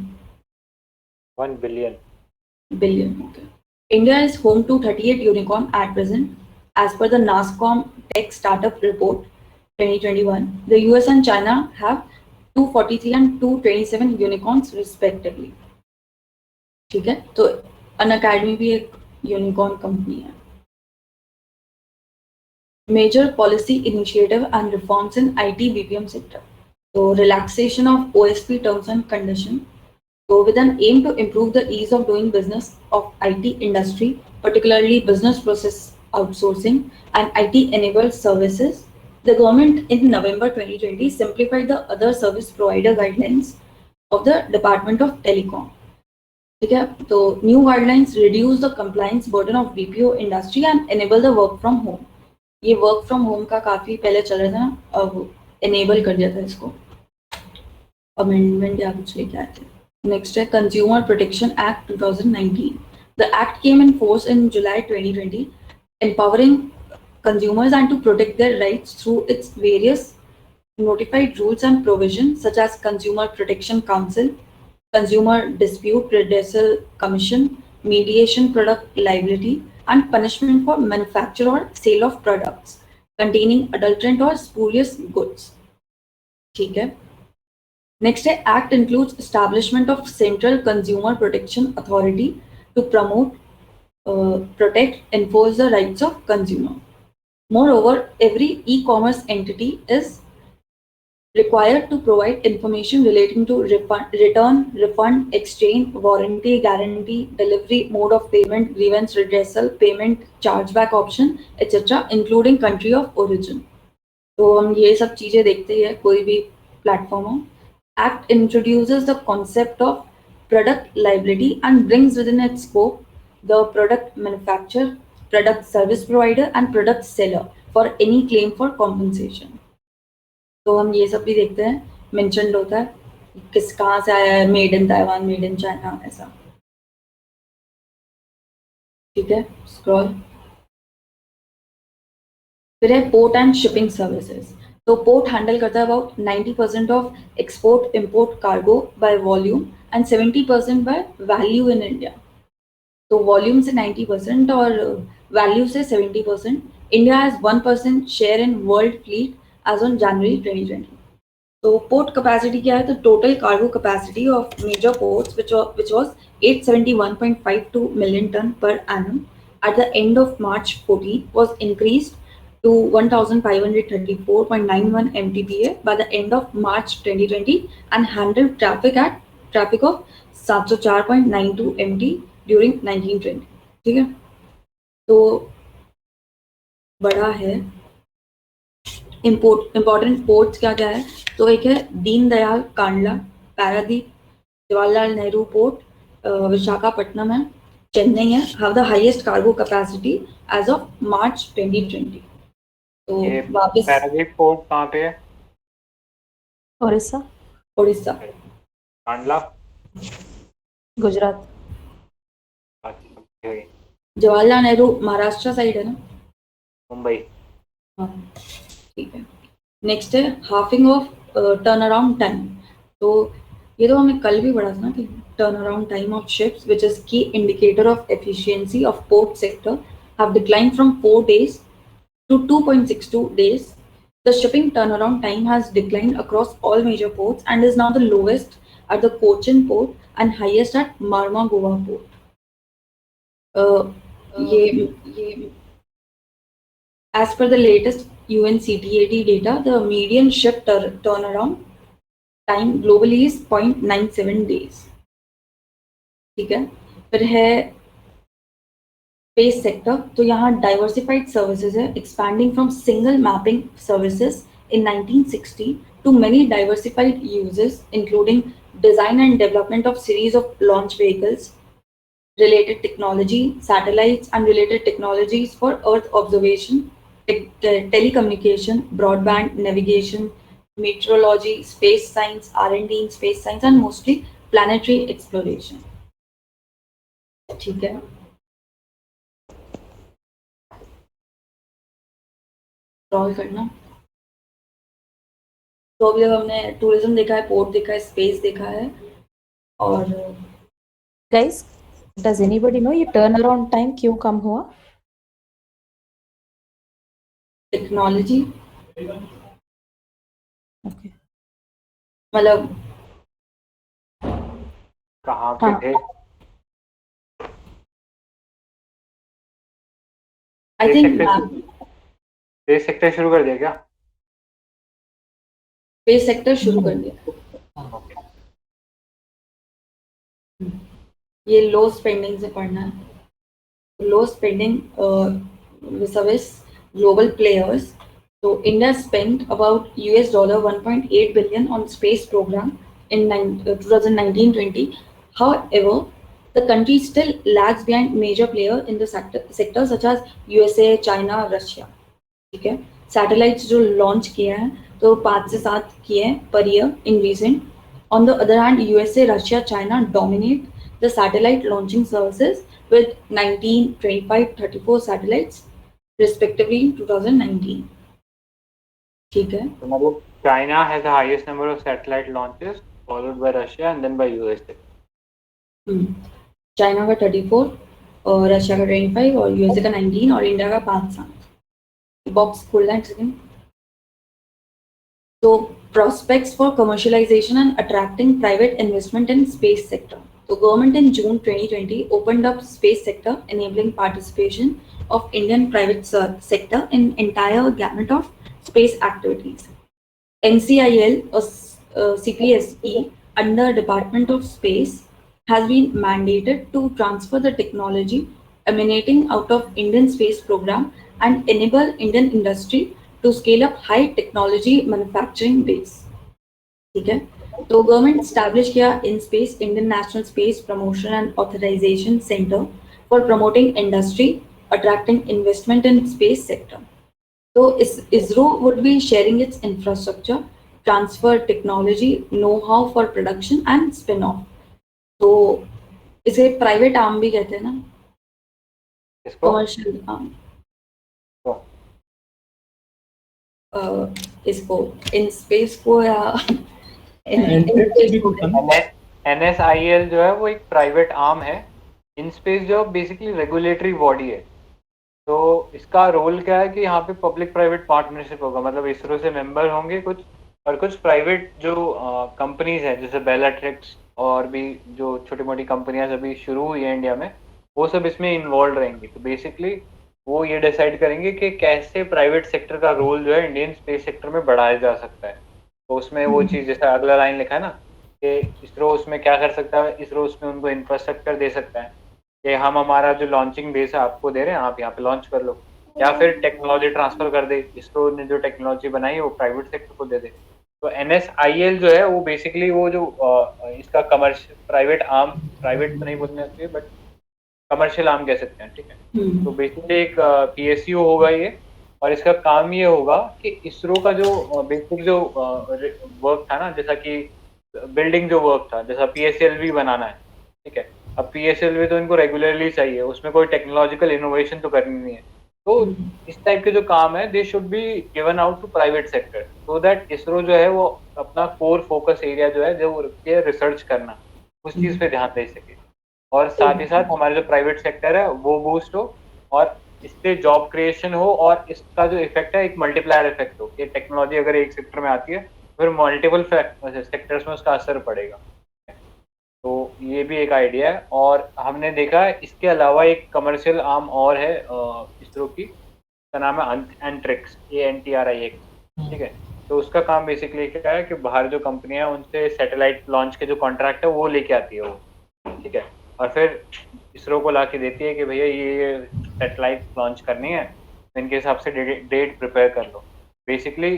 1 billion. Billion, okay. India is home to 38 unicorn at present, as per the NASSCOM Tech Startup Report 2021. The US and China have 243 and 227 unicorns respectively. ठीक है, तो Unacademy भी एक unicorn company है. Major policy initiative and reforms in IT BPM sector. So relaxation of OSP terms and conditions. So with an aim to improve the ease of doing business of IT industry, particularly business process outsourcing and IT enabled services, the government in November 2020 simplified the other service provider guidelines of the Department of Telecom. ठीक है, तो new guidelines reduce the compliance burden of BPO industry and enable the work from home. ये work from home का काफी पहले चल रहा था ना, अब एनेबल कर दिया था इसको, अमेंडमेंट या कुछ लेके आए थे। नेक्स्ट है consumer protection act 2019। The act came in force in July 2020, empowering consumers and to protect their rights through its various notified rules and provisions such as Consumer Protection Council, Consumer Dispute Redressal Commission, mediation, product liability, and punishment for manufacture or sale of products containing adulterant or spurious goods. ठीक है, next है act includes establishment of Central Consumer Protection Authority to promote, protect, enforce the rights of consumer. Moreover, every e-commerce entity is required to provide information relating to return, refund, exchange, warranty, guarantee, delivery, mode of payment, grievance redressal, payment, chargeback option, etc., including country of origin. तो हम ये सब चीजें देखते हैं कोई भी platform हो। Act introduces the concept of product liability and brings within its scope the product manufacturer, product service provider and product seller for any claim for compensation. तो हम ये सब भी देखते हैं, मेंशन्ड होता है किस कहाँ से आया है, made in Taiwan, made in China, ऐसा। ठीक है, स्क्रॉल। फिर है पोर्ट एंड शिपिंग सर्विसेज। तो पोर्ट हैंडल करता है about 90% of export import cargo by volume and 70% by value in India. तो वॉल्यूम से 90% और वैल्यू से 70%। India has 1% share in world fleet as on January 2020। तो पोर्ट कैपेसिटी क्या है, तो total cargo capacity of major ports which was 871.52 million ton per annum at the end of March 14 was increased to 1534.91 MTPA by the end of March 2020 and handled traffic of 704.92 MT during 1920। ठीक है, तो बड़ा है। Important ports क्या क्या है, तो एक है दीनदयाल कांडला, पारादीप, जवाहरलाल नेहरू पोर्ट, विशाखापट्टनम है, चेन्नई है, have the highest cargo capacity as of March 2020। तो ये वापस पैरादीप पोर्ट कहाँ पे है? उड़ीसा, उड़ीसा, कांडला, गुजरात। अच्छा, जवाहरलाल नेहरू महाराष्ट्र साइड है ना। मुंबई। हाँ, ठीक है। नेक्स्ट है halving of turn around time. तो ये तो हमें कल भी पढ़ा था ना कि turn around time of ships which is key indicator of efficiency of port sector have declined from 4 days to 2.62 days. The shipping turnaround time has declined across all major ports and is now the lowest at the Cochin port and highest at Marmagua port. As per the latest UNCTAD data, the median ship turnaround time globally is 0.97 days. ठीक है, फिर है space sector. तो यहाँ diversified services है, expanding from single mapping services in 1960 to many diversified uses including design and development of series of launch vehicles, related technology, satellites and related technologies for earth observation, telecommunication, broadband, navigation, meteorology, space science, R&D in space science and mostly planetary exploration। ठीक है, scroll करना। तो अभी तक हमने tourism देखा है, port देखा है, स्पेस देखा है, और गाइस, डज एनीबॉडी नो ये टर्न अराउंड टाइम क्यों कम हुआ? टेक्नोलॉजी, ओके, मतलब कहाँ पे हाँ। थे? आई थिंक स्पेस सेक्टर शुरू कर दिया क्या? स्पेस सेक्टर शुरू कर दिया। ये लो स्पेंडिंग से पढ़ना है। Low spending service global players. So India spent about $1.8 billion on space program in 2019-20. However, the country still lags behind major player in the sector such as USA, China, Russia. ठीक है, satellites जो launch किए हैं तो 5 से 7 किए हैं per year in recent. On the other hand, USA, Russia, China dominate the satellite launching services with 19, 25, 34 satellites respectively in 2019. ठीक है. तो मतलब China has the highest number of satellite launches, followed by Russia and then by USA. China का 34 और Russia का 25 और USA का 19 और इंडिया का 5-7. बॉक्स खोलना है second. So prospects for commercialization and attracting private investment in space sector. So government in June 2020 opened up space sector, enabling participation of Indian private sector in entire gamut of space activities. NCIL or CPSE under Department of Space has been mandated to transfer the technology emanating out of Indian space program and enable Indian industry to scale up high technology manufacturing base. ठीक है, तो government establish किया in space Indian national space promotion and authorisation centre for promoting industry, attracting investment in space sector. तो ISRO would be sharing its infrastructure, transfer technology, know-how for production and spin-off. तो इसे private arm भी कहते हैं ना, इसको commercial arm. इसको in space को या NSIL जो है वो एक प्राइवेट आर्म है. इन स्पेस जो बेसिकली रेगुलेटरी बॉडी है. तो इसका रोल क्या है कि यहाँ पे पब्लिक प्राइवेट पार्टनरशिप होगा, मतलब इसरो से मेंबर होंगे कुछ और कुछ प्राइवेट जो कंपनीज हैं जैसे बेलाट्रिक्स और भी जो छोटी मोटी कंपनियां अभी शुरू हुई है इंडिया में, वो सब इसमें इन्वॉल्व रहेंगी. तो बेसिकली वो ये डिसाइड करेंगे कि कैसे प्राइवेट सेक्टर का रोल जो है इंडियन स्पेस सेक्टर में बढ़ाया जा सकता है. तो उसमें वो चीज़ जैसे अगला लाइन लिखा है ना कि इसरो उसमें क्या कर सकता है, इसरो उसमें उनको इंफ्रास्ट्रक्चर दे सकता है कि हम हमारा जो लॉन्चिंग बेस है आपको दे रहे हैं, आप यहाँ पे लॉन्च कर लो, या फिर टेक्नोलॉजी ट्रांसफर कर दे. इसरो ने जो टेक्नोलॉजी बनाई है वो प्राइवेट सेक्टर को दे दे. तो NSIL जो है वो बेसिकली वो जो इसका कमर्शियल प्राइवेट आर्म, प्राइवेट तो नहीं बोलना चाहिए बट कमर्शियल आर्म कह सकते हैं. ठीक है, तो बेसिकली एक PSU होगा ये, और इसका काम ये होगा कि इसरो का जो बेसिक जो वर्क था ना, जैसा कि बिल्डिंग जो वर्क था, जैसा PSLV बनाना है. ठीक है, अब PSLV तो इनको रेगुलरली चाहिए, उसमें कोई टेक्नोलॉजिकल इनोवेशन तो करनी नहीं है. तो इस टाइप के जो काम है they should be given out to private sector, so that ISRO जो है वो अपना कोर फोकस एरिया जो है जो रिसर्च करना, उस चीज़ पे ध्यान दे सके. और साथ ही साथ हमारे जो प्राइवेट सेक्टर है वो बूस्ट हो और इससे जॉब क्रिएशन हो, और इसका जो इफेक्ट है एक मल्टीप्लायर इफेक्ट हो कि टेक्नोलॉजी अगर एक सेक्टर में आती है फिर मल्टीपल सेक्टर्स में उसका असर पड़ेगा. तो ये भी एक आइडिया है. और हमने देखा है इसके अलावा एक कमर्शियल आर्म और है इसरो की, उसका नाम है एंट्रिक्स, ANTRIX. ठीक है, तो उसका काम बेसिकली क्या है कि बाहर जो कंपनियां उनसे सैटेलाइट लॉन्च के जो कॉन्ट्रैक्ट है वो लेके आती है वो. ठीक है, और फिर इसरो को ला के देती है कि भैया ये सैटेलाइट लॉन्च करनी है, तो इनके हिसाब से डेट प्रिपेयर कर लो. बेसिकली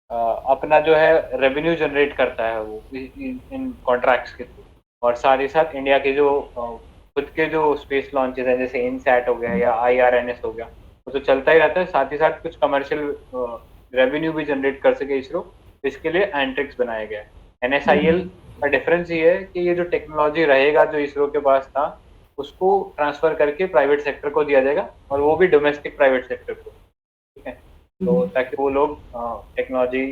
अपना जो है रेवेन्यू जनरेट करता है वो इन कॉन्ट्रैक्ट्स के थ्रू. और साथ ही साथ इंडिया के जो खुद के जो स्पेस लॉन्चेस हैं जैसे INSAT हो गया या IRNS हो गया, वो तो चलता ही रहता है. साथ ही साथ कुछ कमर्शियल रेवेन्यू भी जनरेट कर सके इसरो, इसके लिए एंट्रिक्स बनाया गया है. NSIL का डिफरेंस ये है कि ये जो टेक्नोलॉजी रहेगा जो इसरो के पास था उसको ट्रांसफर करके प्राइवेट सेक्टर को दिया जाएगा, और वो भी डोमेस्टिक प्राइवेट सेक्टर को. ठीक है, तो ताकि वो लोग टेक्नोलॉजी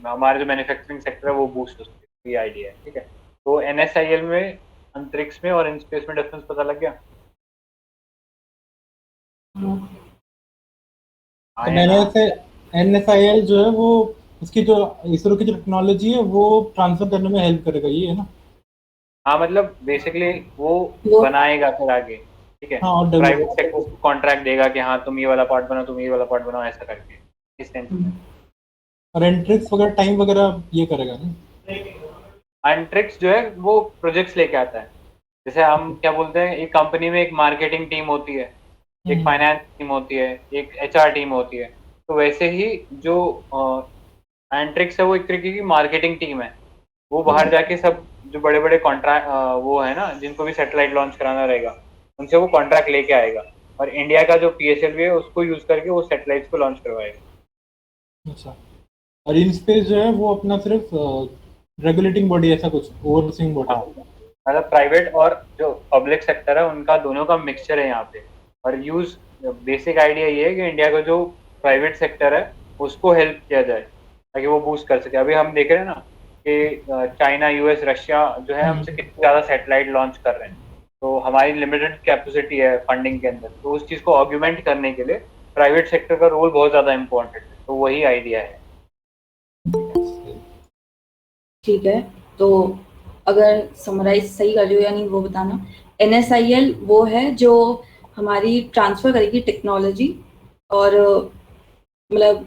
हमारे जो मैन्युफैक्चरिंग सेक्टर है वो बूस्ट हो सके, ये आइडिया है. ठीक है, तो NSIL में, अंतरिक्ष में और इन स्पेस में डिफरेंस पता लग गया. तो मैंने से NSIL जो है वो उसकी जो इसरो की जो टेक्नोलॉजी है वो ट्रांसफर करने में हेल्प करेगा, ये है ना. हाँ, मतलब बेसिकली वो बनाएगा फिर आगे. ठीक है, हाँ, प्राइवेट सेक्टर को कॉन्ट्रैक्ट देगा कि हाँ तुम ये वाला पार्ट बनाओ, तुम ये वाला पार्ट बनाओ, ऐसा करके इस सेंस में. और एंट्रिक्स वगैरह टाइम वगैरह ये करेगा ना. एंट्रिक्स जो है वो प्रोजेक्ट्स लेके आता है. जैसे हम क्या बोलते हैं, एक कंपनी में एक मार्केटिंग टीम होती है, एक फाइनेंस टीम होती है, एक HR टीम होती है. तो वैसे ही जो एंट्रिक्स है वो एक तरीके की मार्केटिंग टीम है. वो बाहर जाके सब जो बड़े बड़े कॉन्ट्रैक्ट वो है ना, जिनको भी सैटेलाइट लॉन्च कराना रहेगा, उनसे वो कॉन्ट्रैक्ट लेके आएगा और इंडिया का जो PSLV है उसको यूज करके वो सैटेलाइट्स को लॉन्च करवाएगा। अच्छा, और इन स्पेस जो है वो अपना सिर्फ रेगुलेटिंग बॉडी ऐसा कुछ, ओवरसीइंग बॉडी। हाँ, मतलब प्राइवेट और जो पब्लिक सेक्टर है उनका दोनों का मिक्सचर है यहाँ पे। और यूज बेसिक आइडिया ये है कि इंडिया का जो प्राइवेट सेक्टर है उसको हेल्प किया जाए ताकि वो बूस्ट कर सके। अभी हम देख रहे हैं ना कि चाइना, US, रशिया जो है हमसे कितनी ज़्यादा सैटेलाइट लॉन्च कर रहे हैं, तो हमारी लिमिटेड कैपेसिटी है फंडिंग के अंदर, तो उस चीज़ को ऑर्ग्यूमेंट करने के लिए प्राइवेट सेक्टर का रोल बहुत ज़्यादा इंपॉर्टेंट है, तो वही आइडिया है। ठीक है, तो अगर समराइज सही कर रही हो या नहीं वो बताना। NSIL वो है जो हमारी ट्रांसफर करेगी टेक्नोलॉजी और मतलब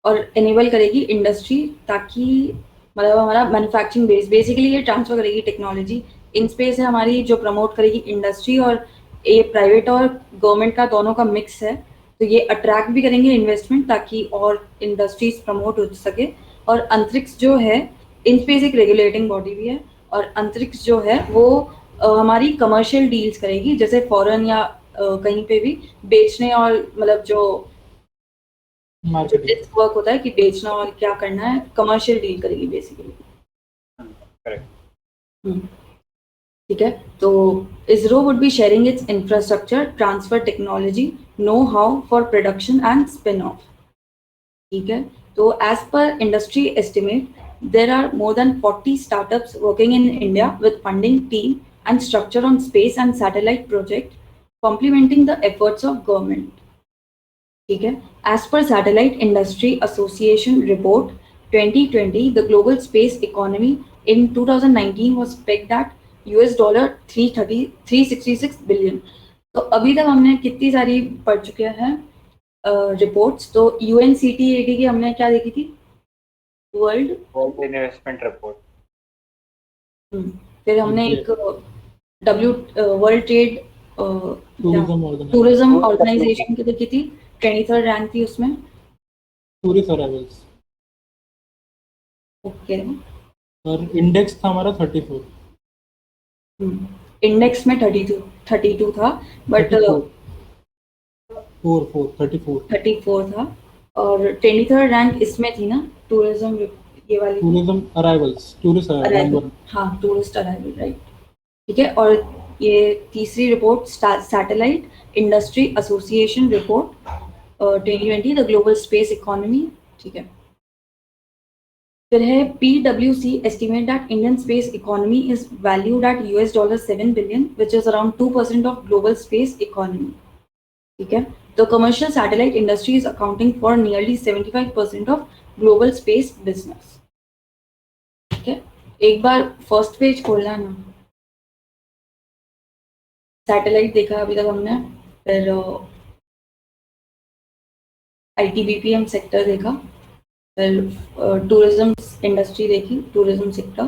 और एनेबल करेगी इंडस्ट्री, ताकि मतलब हमारा मैन्युफैक्चरिंग बेस बेसिकली ये ट्रांसफर करेगी टेक्नोलॉजी। इन स्पेस है हमारी जो प्रमोट करेगी इंडस्ट्री, और ये प्राइवेट और गवर्नमेंट का दोनों का मिक्स है, तो ये अट्रैक्ट भी करेंगे इन्वेस्टमेंट ताकि और इंडस्ट्रीज प्रमोट हो सके। और अंतरिक्ष जो है, इन स्पेस एक रेगुलेटिंग बॉडी भी है, और अंतरिक्ष जो है वो हमारी कमर्शियल डील्स करेगी, जैसे फॉरेन या कहीं पे भी बेचने और मतलब जो मार्केटिंग। वर्क होता है कि बेचना और क्या करना है, कमर्शियल डील करेगी बेसिकली। करेक्ट। ठीक है, तो ISRO would be sharing its infrastructure, transfer technology, know-how for production and spin-off. ठीक है, तो as per industry estimate, there are more than 40 startups working in India with funding, team and structure on space and satellite project, complementing the efforts of government. ठीक है, as per Satellite Industry Association report 2020, the global space economy in 2019 was pegged at $366 billion. तो अभी तक हमने कितनी सारी पढ़ चुके हैं रिपोर्ट्स। तो UNCTAD की हमने क्या देखी थी, वर्ल्ड इन्वेस्टमेंट रिपोर्ट। फिर हमने एक world trade tourism tourism organisation की देखी थी, 23rd रैंक थी उसमें। टूरिस्ट अराइवल्स, ओके, और इंडेक्स था हमारा 34। इंडेक्स में 32 था, बट 34 था। और 23rd रैंक इसमें थी ना, टूरिज्म, ये वाली टूरिज्म अराइवल्स, टूरिस्ट अराइवल, हाँ टूरिस्ट अराइवल, राइट। ठीक है, और ये तीसरी report satellite industry association report 2020, the global space economy. ठीक है, फिर है PwC estimate that Indian space economy is valued at $7 billion, which is around 2% of global space economy. ठीक है, the commercial satellite industry is accounting for nearly 75% of global space business. ठीक है, एक बार first page खोलना ना, satellite देखा अभी तक हमने, फिर ITBPM सेक्टर देखा, फिर टूरिज्म इंडस्ट्री देखी, टूरिज्म सेक्टर,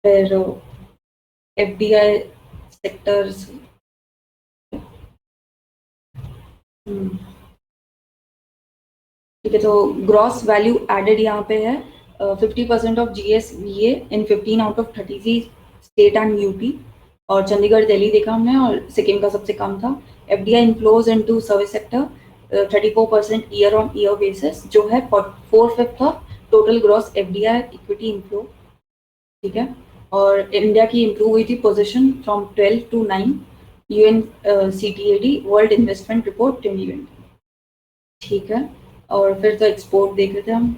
फिर FDI सेक्टर्स। ठीक है, तो ग्रॉस वैल्यू एडेड यहाँ पे है 50% of GSVA in 15 out of 33 state and UT, और चंडीगढ़ दिल्ली देखा हमने, और सिक्किम का सबसे कम था। FDI inflows into service sector 34% year on year basis, जो है 4/5 of total gross FDI equity inflow. ठीक है, और इंडिया की इंप्रूव हुई थी position from 12 to 9 UNCTAD world investment report 2020। ठीक है, और फिर तो एक्सपोर्ट देख रहे थे हम,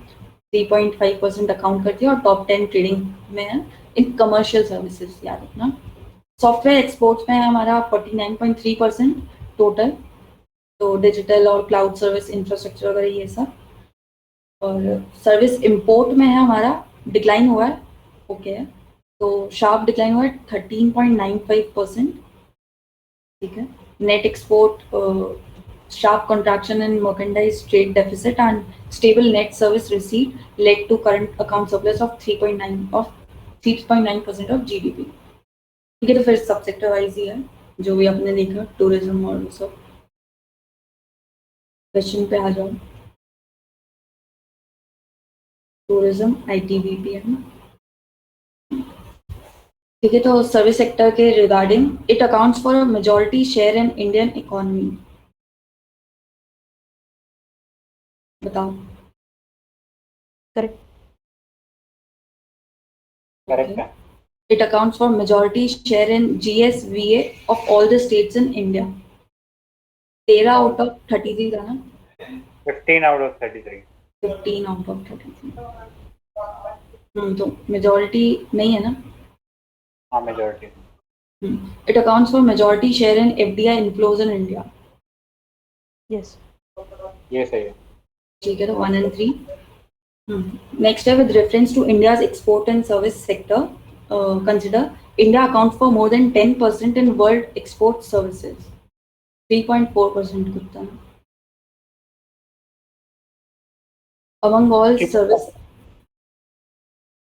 3.5% अकाउंट करती है, और टॉप 10 ट्रेडिंग में है इन कमर्शियल सर्विसेज, याद रखना। सॉफ्टवेयर एक्सपोर्ट्स में है हमारा 49.3% टोटल, तो डिजिटल और क्लाउड सर्विस इंफ्रास्ट्रक्चर वगैरह ये सब। और सर्विस इंपोर्ट में है हमारा डिक्लाइन हुआ है, ओके है, तो शार्प डिक्लाइन हुआ है 13.95%। ठीक है, net export sharp contraction in merchandise trade deficit and stable net service receipt led to current account surplus of 3.9% of GDP। ठीक है, तो फिर सब सेक्टर वाइज ही है जो भी आपने देखा, टूरिज्म और वो सब। क्वेश्चन पे आ जाओ, टूरिज्म ITBPM। ठीक है, तो सर्विस सेक्टर के regarding it accounts for a majority share in Indian economy. बताओ। करेक्ट। करेक्ट है। It accounts for majority share in GSVA of all the states in India. 13 out of 33 था ना? 15 out of 33। 15 out of 33। तो majority नहीं है ना? हाँ, majority. It accounts for majority share in FDI inflows in India. Yes. ये सही है। ठीक है, तो 1 and 3. Next है with reference to India's export and service sector. Consider India accounts for more than 10% in world export services. 3.4% कितना? Among all service.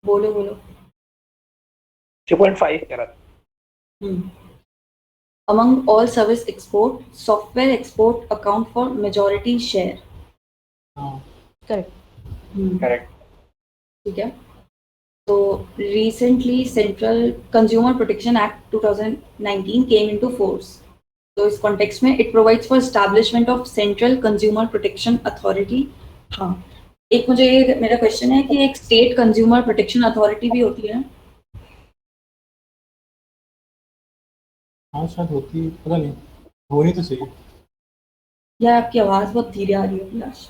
बोलो बोलो। 2.5 कह रहा था। Among all service export, software export account for majority share. हाँ correct. Correct. ठीक है, तो recently Central Consumer Protection Act 2019 came into force. तो इस context में it provides for establishment of Central Consumer Protection Authority. हाँ, एक मुझे मेरा क्वेश्चन है कि एक स्टेट कंज्यूमर प्रोटेक्शन अथॉरिटी भी होती है? हाँ शायद होती, पता नहीं, होनी तो चाहिए। या आपकी आवाज बहुत धीरे आ रही है अभिलाष।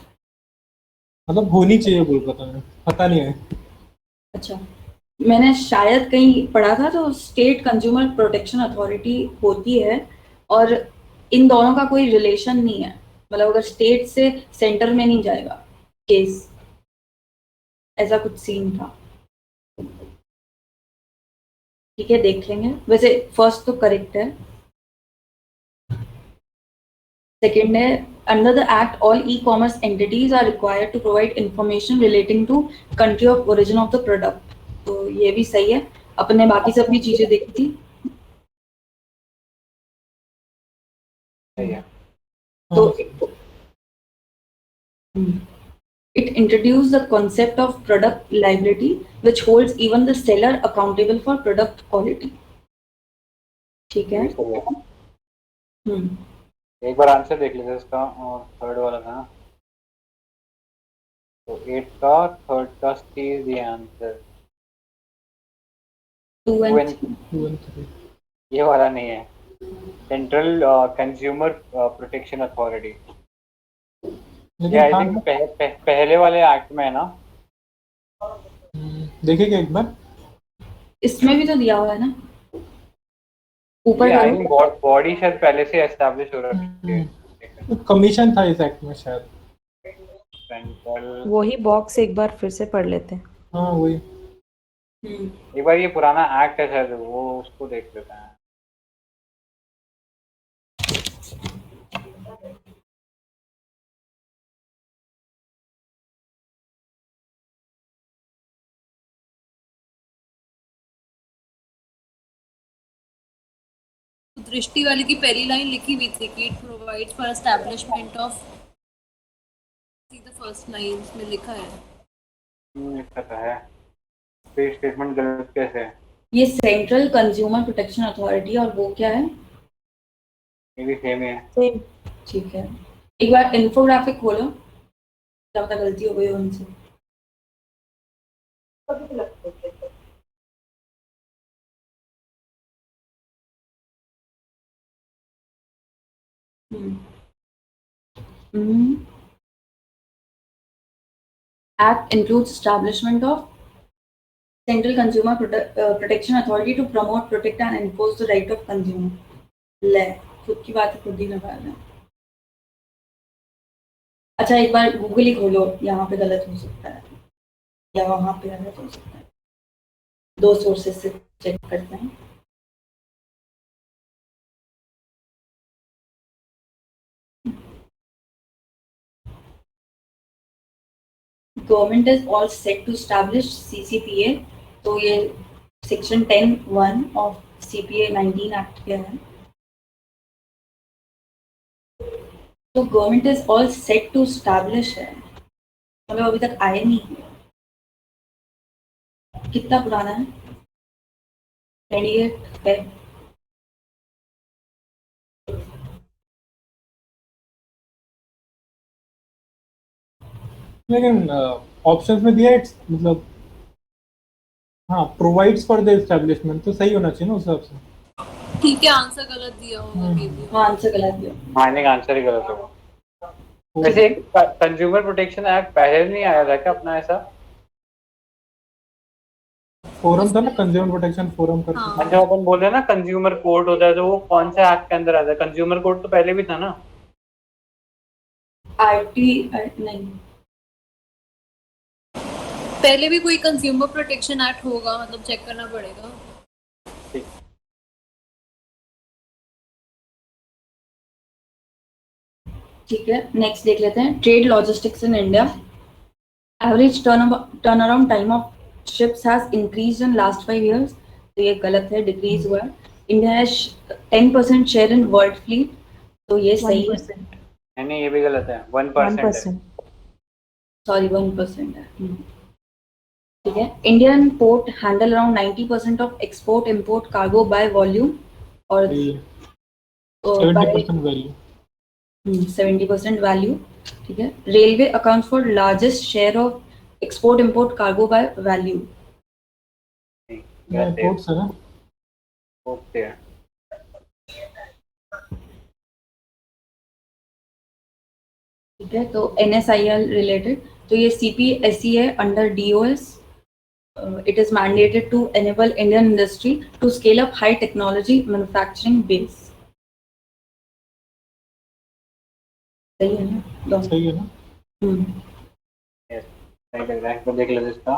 मतलब होनी चाहिए बोल रहा था मैं, पता नहीं है। अच्छा, मैंने शायद कहीं पढ़ा था, तो स्टेट कंज्यूमर प्रोटेक्शन अथॉरिटी होती है और इन दोनों का कोई रिलेशन नहीं है, मतलब अगर स्टेट से सेंटर में नहीं जाएगा केस, ऐसा कुछ सीन था। ठीक है, देख लेंगे। वैसे फर्स्ट तो करेक्ट है। सेकेंड है under the act all e commerce entities are required to provide information relating to country of origin of the product. तो ये भी सही है, अपने बाकी सब भी चीजें देखी थी। सही है। तो it introduced the concept of product liability, which holds even the seller accountable for product quality. ठीक है। ये सही है। हम्म एक बार आंसर देख लेते हैं इसका, और थर्ड वाला था ना, तो 8 का थर्ड का सी is the answer. 2 2 and and 3. 2 and 3। ये वाला नहीं है। Central consumer protection authority. ये आई लेकिन थिंक पहले वाले एक्ट में है ना। देखेंगे एक बार। इसमें भी तो दिया हुआ है ना, ऊपर ये आई करो। थिंक बॉडी शायद पहले से एस्टैब्लिश हो रखी है। कमीशन था इस एक्ट में शायद। सेंट्रल। वही बॉक्स एक बार फिर से पढ़ लेते हैं। हाँ वही। एक बार ये पुराना एक्ट है शायद, वो उसको देख लेते हैं। दृष्टि वाले की पहली लाइन लिखी हुई थी कि it provides for establishment of, the first line में लिखा है। लिखा तो है, फिर स्टेटमेंट गलत कैसे है? ये सेंट्रल कंज्यूमर प्रोटेक्शन अथॉरिटी, और वो क्या है? ये भी सेम है। सेम। ठीक है, एक बार इन्फोग्राफिक खोलो, क्या पता गलती हो गई हो उनसे। Act includes establishment of Central Consumer Protection Authority to promote, protect and enforce the right of consumer. ले, खुद की बात खुद ही लगा रहे हैं। अच्छा, एक बार गूगल ही खोलो, यहाँ पे गलत हो सकता है या वहाँ पे गलत हो सकता है, दो सोर्सेस से चेक करते हैं। Government is all set to establish CCPA, तो ये सेक्शन 10(1) of CPA 19 एक्ट के है। तो government is all set to establish है, मतलब अभी तक आए नहीं। कितना पुराना है? 28 है। लेकिन ऑप्शंस में दिया it's मतलब हाँ प्रोवाइड्स फॉर द एस्टेब्लिशमेंट तो सही होना चाहिए ना उस हिसाब से। ठीक है, आंसर गलत दिया होगा मे बी। हाँ आंसर गलत दिया। माइनिंग आंसर ही गलत होगा। वैसे एक कंज्यूमर प्रोटेक्शन एक्ट पहले नहीं आया था क्या अपना ऐसा? फोरम था ना कंज्यूमर प्रोटेक्शन फोरम करके। हाँ। जो अपन बोल रहे हैं ना कंज्यूमर कोर्ट होता है, तो वो कौन सा एक्ट के अंदर आता है? कंज्यूमर कोर्ट तो पहले भी था ना। आईटी नहीं, पहले भी कोई कंज्यूमर प्रोटेक्शन एक्ट होगा, मतलब चेक करना पड़ेगा। ठीक। ठीक है नेक्स्ट देख लेते हैं। Trade logistics in India, average turn around time of ships has increased in last 5 years। तो ये गलत है, डिक्रीज हुआ है। India has 10% share in world fleet, तो ये सही है। 1%. नहीं, ये भी गलत है, 1% है। 1%. सॉरी 1% है। ठीक है। Indian port handle around 90% of export import cargo by volume और सही है। by 70% value. 70% वैल्यू। ठीक है। Railway accounts for largest share of export import cargo by value. वैसे पोर्ट्स है ना। ओके है। ठीक है। तो NSIL रिलेटेड, तो ये CPSE है under DOS। It is mandated to enable Indian industry to scale up high technology manufacturing base। सही है ना? दोनों। सही है ना। Yes, सही लग रहा है। तो देख लो इसका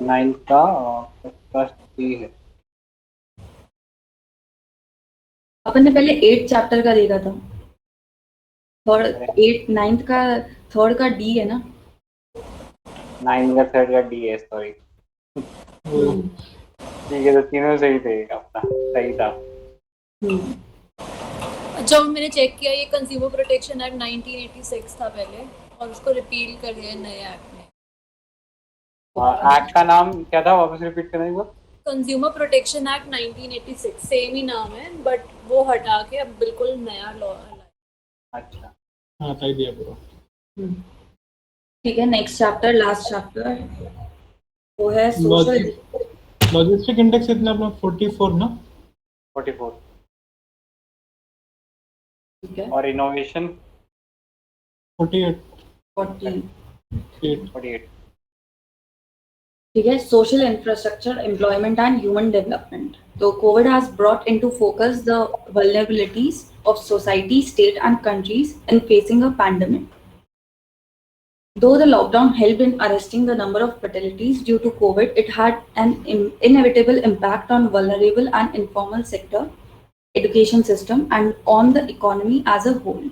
9 का फर्स्ट सी है। अपन ने पहले 8 चैप्टर का देखा था, थर्ड 8 9th का, थर्ड का D है ना। 9 का थर्ड का डी है, सॉरी। ठीक है, तो तीनों सही थे, अपना सही था। जब मैंने चेक किया, ये कंज्यूमर प्रोटेक्शन एक्ट 1986 था पहले, और उसको रिपील कर दिया नए एक्ट में। एक्ट का नाम क्या था, वापस रिपीट करना एक बार? कंज्यूमर प्रोटेक्शन एक्ट 1986, सेम ही नाम है, बट वो हटा के अब बिल्कुल नया लॉ लाया। अच्छा। हाँ सही दिया पूरा। ठीक है। नेक्स्ट चैप्टर, लास्ट चैप्टर, वो है सोशल। लॉजिस्टिक इंडेक्स कितना अपना 44 ना। 44। ठीक है। और इनोवेशन 48. 48। ठीक है। Social infrastructure, employment and human development. तो Covid has brought into focus the vulnerabilities of society, state and countries in facing a pandemic. Though the lockdown helped in arresting the number of fatalities due to COVID, it had an inevitable impact on vulnerable and informal sector, education system and on the economy as a whole।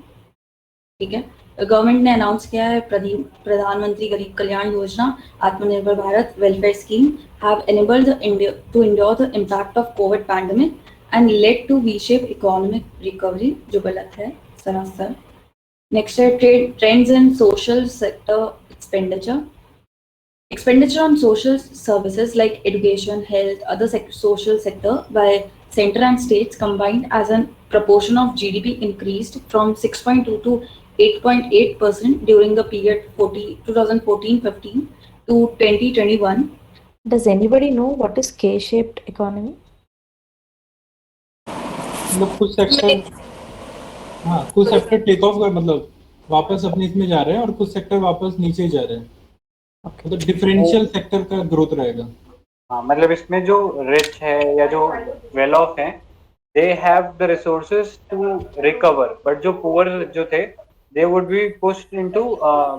ठीक है। Government ने announce किया है प्रधानमंत्री गरीब कल्याण योजना, आत्मनिर्भर Bharat welfare scheme have enabled India to endure the impact of COVID pandemic and led to V-shaped economic recovery, जो गलत है सरासर। नेक्स्ट है trends in social sector expenditure. Expenditure on social services like education, health, other social sector by center and states combined as a proportion of GDP increased from 6.2 to 8.8% during the period 2014-15 to 2021। Does anybody know what is K-shaped economy? मतलब कुछ sector take off कर, मतलब वापस अपने इसमें जा रहे हैं और कुछ सेक्टर वापस नीचे जा रहे हैं। तो डिफरेंशियल सेक्टर का ग्रोथ रहेगा। हाँ, मतलब इसमें जो रिच है या जो वेल ऑफ है, they have the resources to recover, but जो पुअर जो थे, they would be pushed into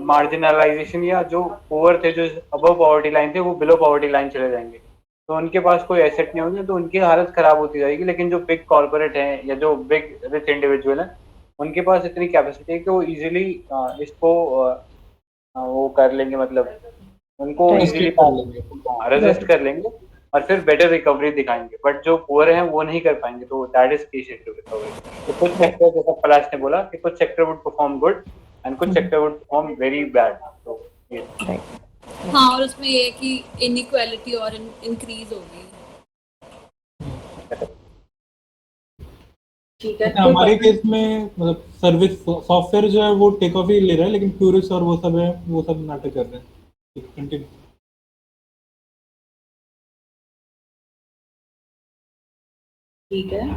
marginalisation, या जो पुअर थे, जो अबव पॉवर्टी लाइन थे, वो बिलो पॉवर्टी लाइन चले जाएंगे। तो उनके पास कोई एसेट नहीं होंगे, तो उनकी हालत खराब होती जाएगी। लेकिन जो बिग कॉर्पोरेट हैं या जो बिग रिच इंडिविजुअल हैं, उनके पास इतनी कैपेसिटी है कि वो इजीली इसको वो कर लेंगे, मतलब उनको इजीली रेजिस्ट कर लेंगे और फिर बेटर रिकवरी दिखाएंगे। बट जो पुअर हैं वो नहीं कर पाएंगे, तो that is K shape to recovery. तो कुछ सेक्टर, जैसा पलाश ने बोला, कि कुछ sector would perform good and कुछ sector would perform very bad. तो ये हाँ, और उसमें ये है कि इनइक्वालिटी और इंक्रीज हो गई। ठीक है, अच्छा, कोई हमारे क्वेश्चन? केस में मतलब सर्विस सॉफ्टवेयर जो है वो टेक ऑफ ही ले रहा है, लेकिन प्यूरिस और वो सब है, वो सब नाटक कर रहे हैं। कंटिन्यू। ठीक है,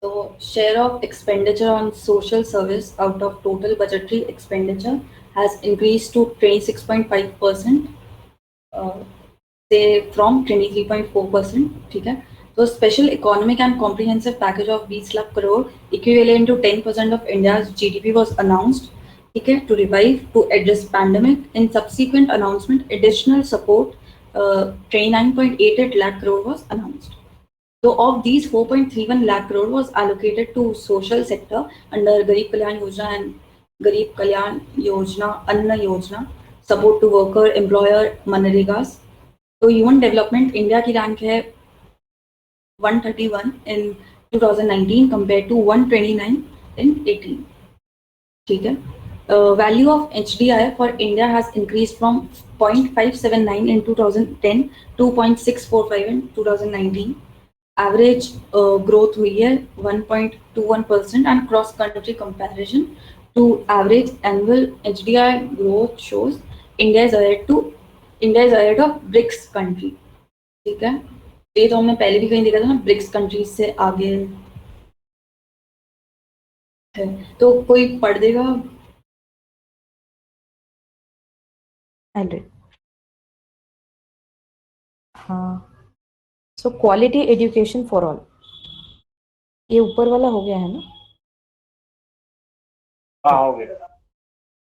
तो share of expenditure on social service out of total budgetary expenditure has increased to 26.5%, say from 23.4%. ठीक है, तो special economic and comprehensive package of 20 lakh crore equivalent to 10% of India's GDP was announced. ठीक है, to revive, to address pandemic. In subsequent announcement, additional support 29.88 lakh crore was announced. So of these, 4.31 lakh crore was allocated to social sector under Garib Kalyan Yojana and Garib Kalyan Yojana, Anna Yojana, support to worker, employer, MNREGS. तो human development India की rank है 131 in 2019 compared to 129 in 18. ठीक है, value of HDI for India has increased from 0.579 in 2010 to 0.645 in 2019. Average growth हुई है 1.21% and cross country comparison to average annual HDI growth shows India is ahead of BRICS country. ठीक है, ये तो हमने पहले भी कहीं देखा था ना, ब्रिक्स कंट्रीज से आगे है। तो कोई पढ़ देगा? I'll read. हाँ, so quality education for all, ये ऊपर वाला हो गया है ना? हाँ हो गया।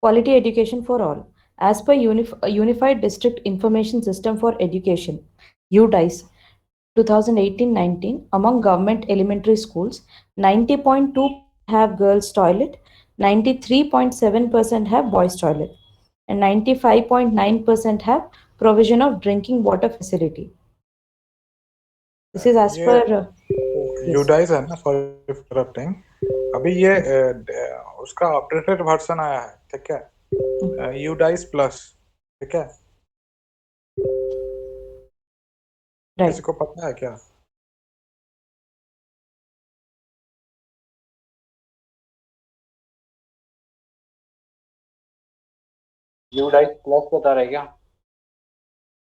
Quality education for all. As per Unified District Information System for Education, UDICE, 2018-19, among government elementary schools, 90.2 have girls' toilet, 93.7% have boys' toilet, and 95.9% have provision of drinking water facility. This is as ये per yes. UDISE है ना, sorry interrupting. अभी ये उसका updated version आया है, ठीक है, यूडाइस प्लस, ठीक है। Right. किसी को पता है क्या? यूडाइस प्लस बता रहे क्या?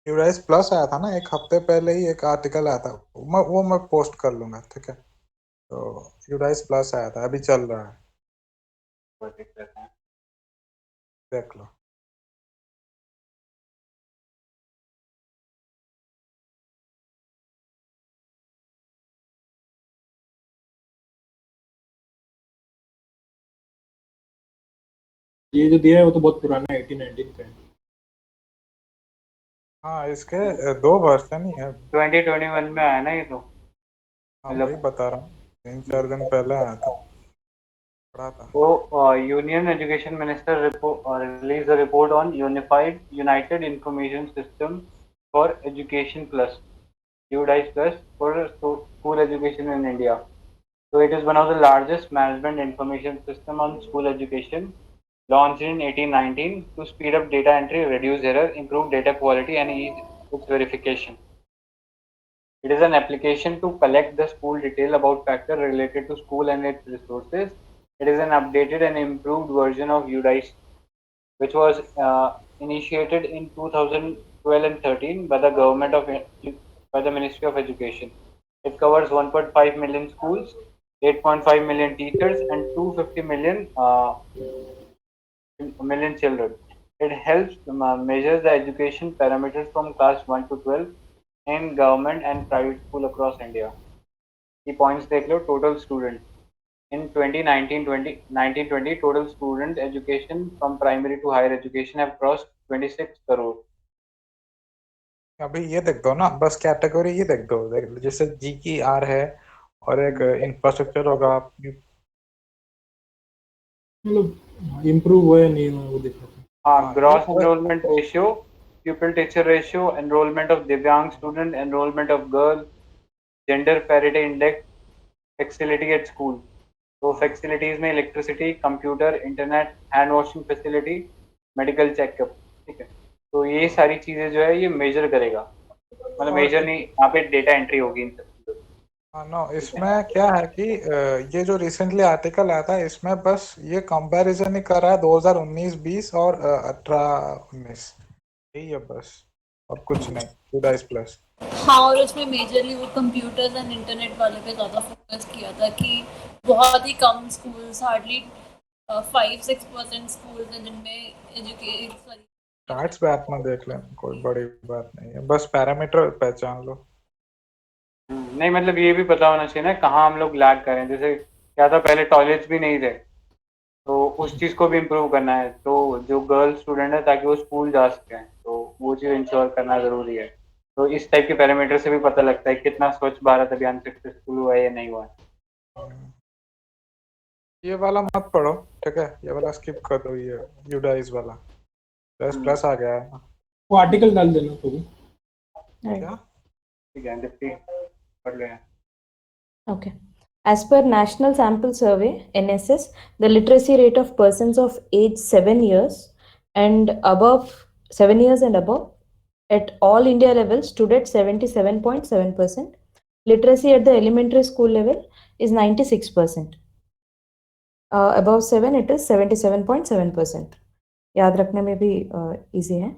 यूडाइस प्लस आया था ना, एक हफ्ते पहले ही एक आर्टिकल आया था, मैं पोस्ट कर लूंगा, ठीक है। तो यूडाइस प्लस आया था, अभी चल रहा है, वो देख लेते हैं। देख लो। ये जो दिया है वो तो बहुत पुराना है, 1819 का है। हाँ, इसके दो वर्जन ही है। 2021 में आया ना ये तो। हाँ, मतलब वही बता रहा हूँ, 3-4 दिन पहले आया था, पढ़ा था। वो union education minister release a report on United information system for education plus, UDICE plus for school education in India. So it is one of the largest management information system on school education, launched in 1819 to speed up data entry, reduce error, improve data quality, and ease its verification. It is an application to collect the school detail about factors related to school and its resources. It is an updated and improved version of UDICE, which was initiated in 2012 and 13 by the government of by the Ministry of Education. It covers 1.5 million schools, 8.5 million teachers, and 250 million children. It helps measure the education parameters from class 1 to 12 in government and private school across India. Key points देख लो, total students. In 2019-20 total student education from primary to higher education have crossed 26 crore. अभी ये देख दो ना, बस category ये देख दो, जैसे जी की आर है और एक इंफ्रास्ट्रक्चर होगा। मतलब इम्प्रूव हुआ या नहीं हुआ वो देखा था। हाँ, gross ये enrollment ratio, pupil teacher ratio, enrollment of Divyang student, enrollment of girl, gender parity index, facility at school. तो facilities में electricity, computer, internet, hand washing facility, medical checkup, ठीक है। तो ये सारी चीजें जो है ये मेजर करेगा, मतलब और मेजर नहीं, यहाँ पे डेटा एंट्री होगी इन सब चीजों की। हाँ नो, इसमें क्या है कि ये जो रिसेंटली आर्टिकल आया था इसमें बस ये कंपैरिजन ही कर रहा है 2019-20 और 18-19, यही है बस, और कुछ नहीं। UDISE plus. हाँ, और उसमें मेजरली वो कंप्यूटर्स एंड इंटरनेट वाले पे ज़्यादा फोकस किया था कि बहुत ही कम स्कूल्स, हार्डली 5-6% स्कूल्स हैं जिनमें एजुकेट स्टार्ट्स बैक में देख लें, कोई बड़ी बात नहीं है, बस पैरामीटर पहचान लो। नहीं मतलब ये भी पता होना चाहिए ना कहाँ हम लोग लैग करें, जैसे क्या था पहले टॉयलेट्स भी नहीं थे, तो उस चीज़ को भी इम्प्रूव करना है, तो जो गर्ल स्टूडेंट है ताकि वो स्कूल जा सकें, तो वो चीज़ इंश्योर करना ज़रूरी है। तो इस टाइप के पैरामीटर से भी पता लगता है कितना स्वच्छ भारत अभियान सक्सेसफुल हुआ है या नहीं हुआ है। ये वाला मत पढ़ो, ठीक है, ये वाला स्किप कर दो, ये यूडाइस वाला। प्लस प्लस आ गया है ना। वो आर्टिकल डाल देना तो भी। क्या? ठीक है, निफ्टी पढ़ लें। Okay. As per National Sample Survey, NSS, the literacy rate of persons of age 7 years and above, 7 years and above, at all India levels stood at 77.7%. Literacy at the elementary school level is 96%. Above 7, it is 77.7%. याद रखने में भी easy है.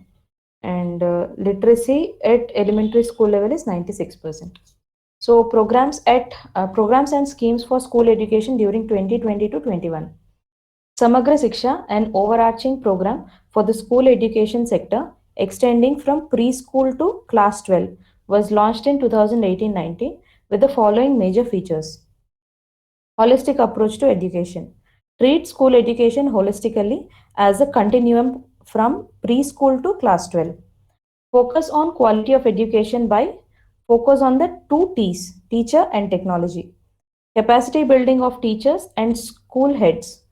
And literacy at elementary school level is 96%. So programs and schemes for school education during 2020 to 21. Samagra Shiksha, an overarching program for the school education sector extending from preschool to class 12, was launched in 2018-19 with the following major features. Holistic approach to education. Treat school education holistically as a continuum from preschool to class 12. Focus on quality of education by focus on the 2 T's, teacher and technology. Capacity building of teachers and school heads.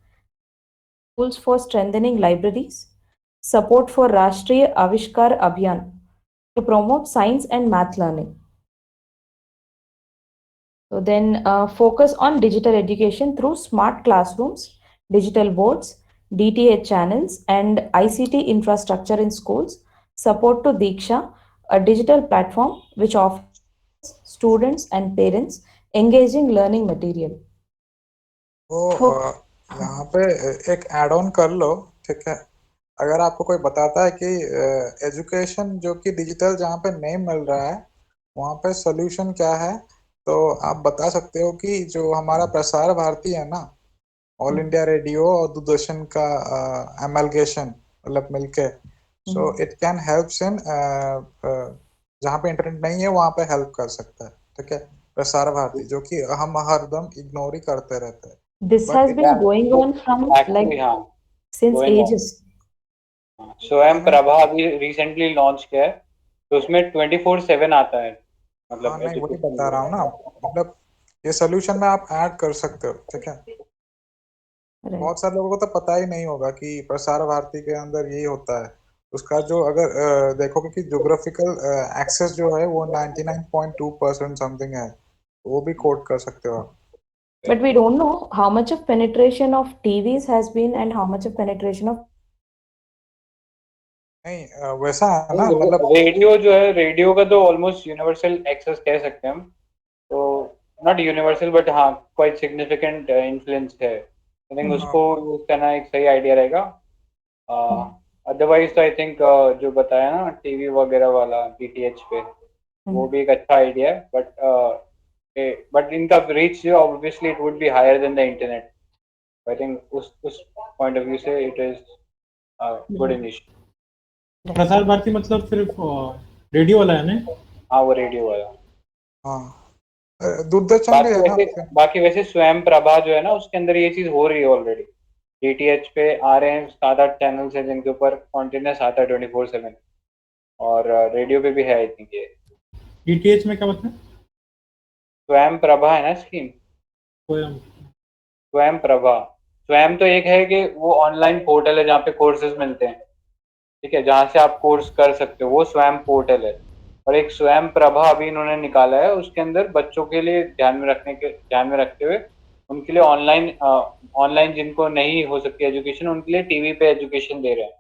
Tools for strengthening libraries. Support for Rashtriya Avishkar Abhiyan to promote science and math learning. So then focus on digital education through smart classrooms, digital boards, DTH channels, and ICT infrastructure in schools. Support to Diksha, a digital platform which offers students and parents engaging learning material. वो Fo- यहाँ पे एक add on कर लो, ठीक है। अगर आपको कोई बताता है कि एजुकेशन जो कि डिजिटल जहाँ पे नहीं मिल रहा है वहाँ पे सोल्यूशन क्या है, तो आप बता सकते हो कि जो हमारा प्रसार भारती है ना, ऑल इंडिया रेडियो और दूरदर्शन का एमलगेशन, मतलब मिलके, so it can help in जहाँ पे इंटरनेट नहीं है वहाँ पे हेल्प कर सकता है, ठीक है। प्रसार भारती जो कि हम हरदम इग्नोर ही करते रहते हैं, This but has been going on from actually like हाँ, since going on. ages. स्वयं प्रभा अभी रिसेंटली लॉन्च किया है, तो उसमें 24/7 आता है, हाँ मतलब नहीं, वही एजुकेशन बता रहा हूँ ना, मतलब ये सोल्यूशन में आप ऐड कर सकते हो, ठीक है। Right. बहुत सारे लोगों को तो पता ही नहीं होगा कि प्रसार भारती के अंदर यही होता है। उसका जो अगर देखोगे कि ज्योग्राफिकल एक्सेस जो है वो 99.2% समथिंग है, वो भी कोट कर सकते हो आप। But we don't know how much of penetration of TVs has been and how much of penetration of नहीं वैसा है ना, मतलब रेडियो जो है, रेडियो का तो ऑलमोस्ट यूनिवर्सल एक्सेस कह सकते हैं हम, तो नॉट यूनिवर्सल बट हाँ क्वाइट सिग्निफिकेंट इन्फ्लुएंस है। आई थिंक उसको यूज करना एक सही आइडिया रहेगा। अदरवाइज तो आई थिंक जो बताया ना टीवी वगैरह वाला डीटीएच पे, वो भी एक अच्छा आइडिया है, बट इनका रीच जो obviously it would be higher than the internet. I think उस पॉइंट ऑफ व्यू से it is good initiative. Prasar Bharati मतलब सिर्फ रेडियो वाला है ना? हाँ वो रेडियो वाला। हाँ, दूरदर्शन भी है ना। बाकी वैसे स्वयं प्रभा जो है ना उसके अंदर ये चीज हो रही है ऑलरेडी। डीटीएच पे आ रहे हैं 7-8 चैनल्स हैं जिनके ऊपर कॉन्टिन्यूस आता है 24/7, और रेडियो पे भी है आई थिंक ये। डीटीएच में क्या मतलब? स्वयं प्रभा है ना स्कीम, स्वयं स्वयं प्रभा। स्वयं तो एक है कि वो ऑनलाइन पोर्टल है जहाँ पे कोर्सेज मिलते हैं, ठीक है, जहाँ से आप कोर्स कर सकते हो, वो स्वयं पोर्टल है। और एक स्वयं प्रभा अभी इन्होंने निकाला है, उसके अंदर बच्चों के लिए ध्यान में रखते हुए उनके लिए ऑनलाइन जिनको नहीं हो सकती एजुकेशन उनके लिए टीवी पे एजुकेशन दे रहे हैं।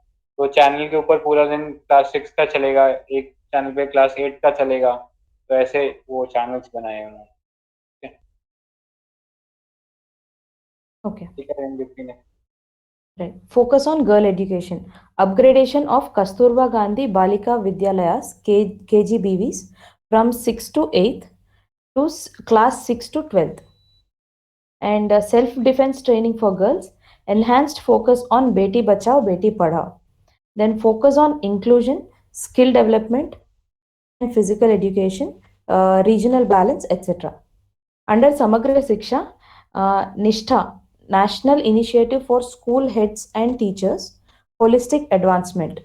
तो चैनल के ऊपर पूरा दिन क्लास 6 का चलेगा, एक चैनल पे क्लास 8 का चलेगा, तो ऐसे वो चैनल्स बनाए हैं उन्होंने। Okay. ठीक है रंजीत ने। Right. Focus on girl education. Upgradation of Kasturba Gandhi Balika Vidyalayas KGBVs from 6th to 8th to class 6 to 12th. And self-defense training for girls. Enhanced focus on Beti Bachao, Beti Padhao. Then focus on inclusion, skill development, and physical education, regional balance, etc. Under Samagra Shiksha, Nishtha, National Initiative for School Heads and Teachers, Holistic Advancement,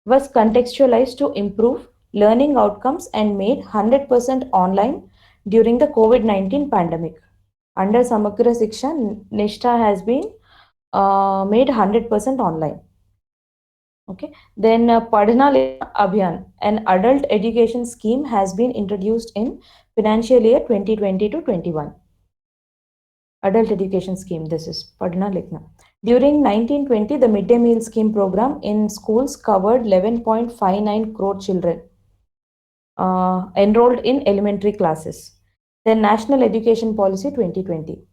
was contextualized to improve learning outcomes and made 100% online during the COVID-19 pandemic. Under Samagra Shiksha, Nishtha has been made 100% online. Okay. Then Padhna Likhna Abhiyan, an adult education scheme, has been introduced in financial year 2020 to 21. Adult education scheme, this is Padhna Likhna. During 1920, the midday meal scheme program in schools covered 11.59 crore children enrolled in elementary classes. Then National Education Policy 2020.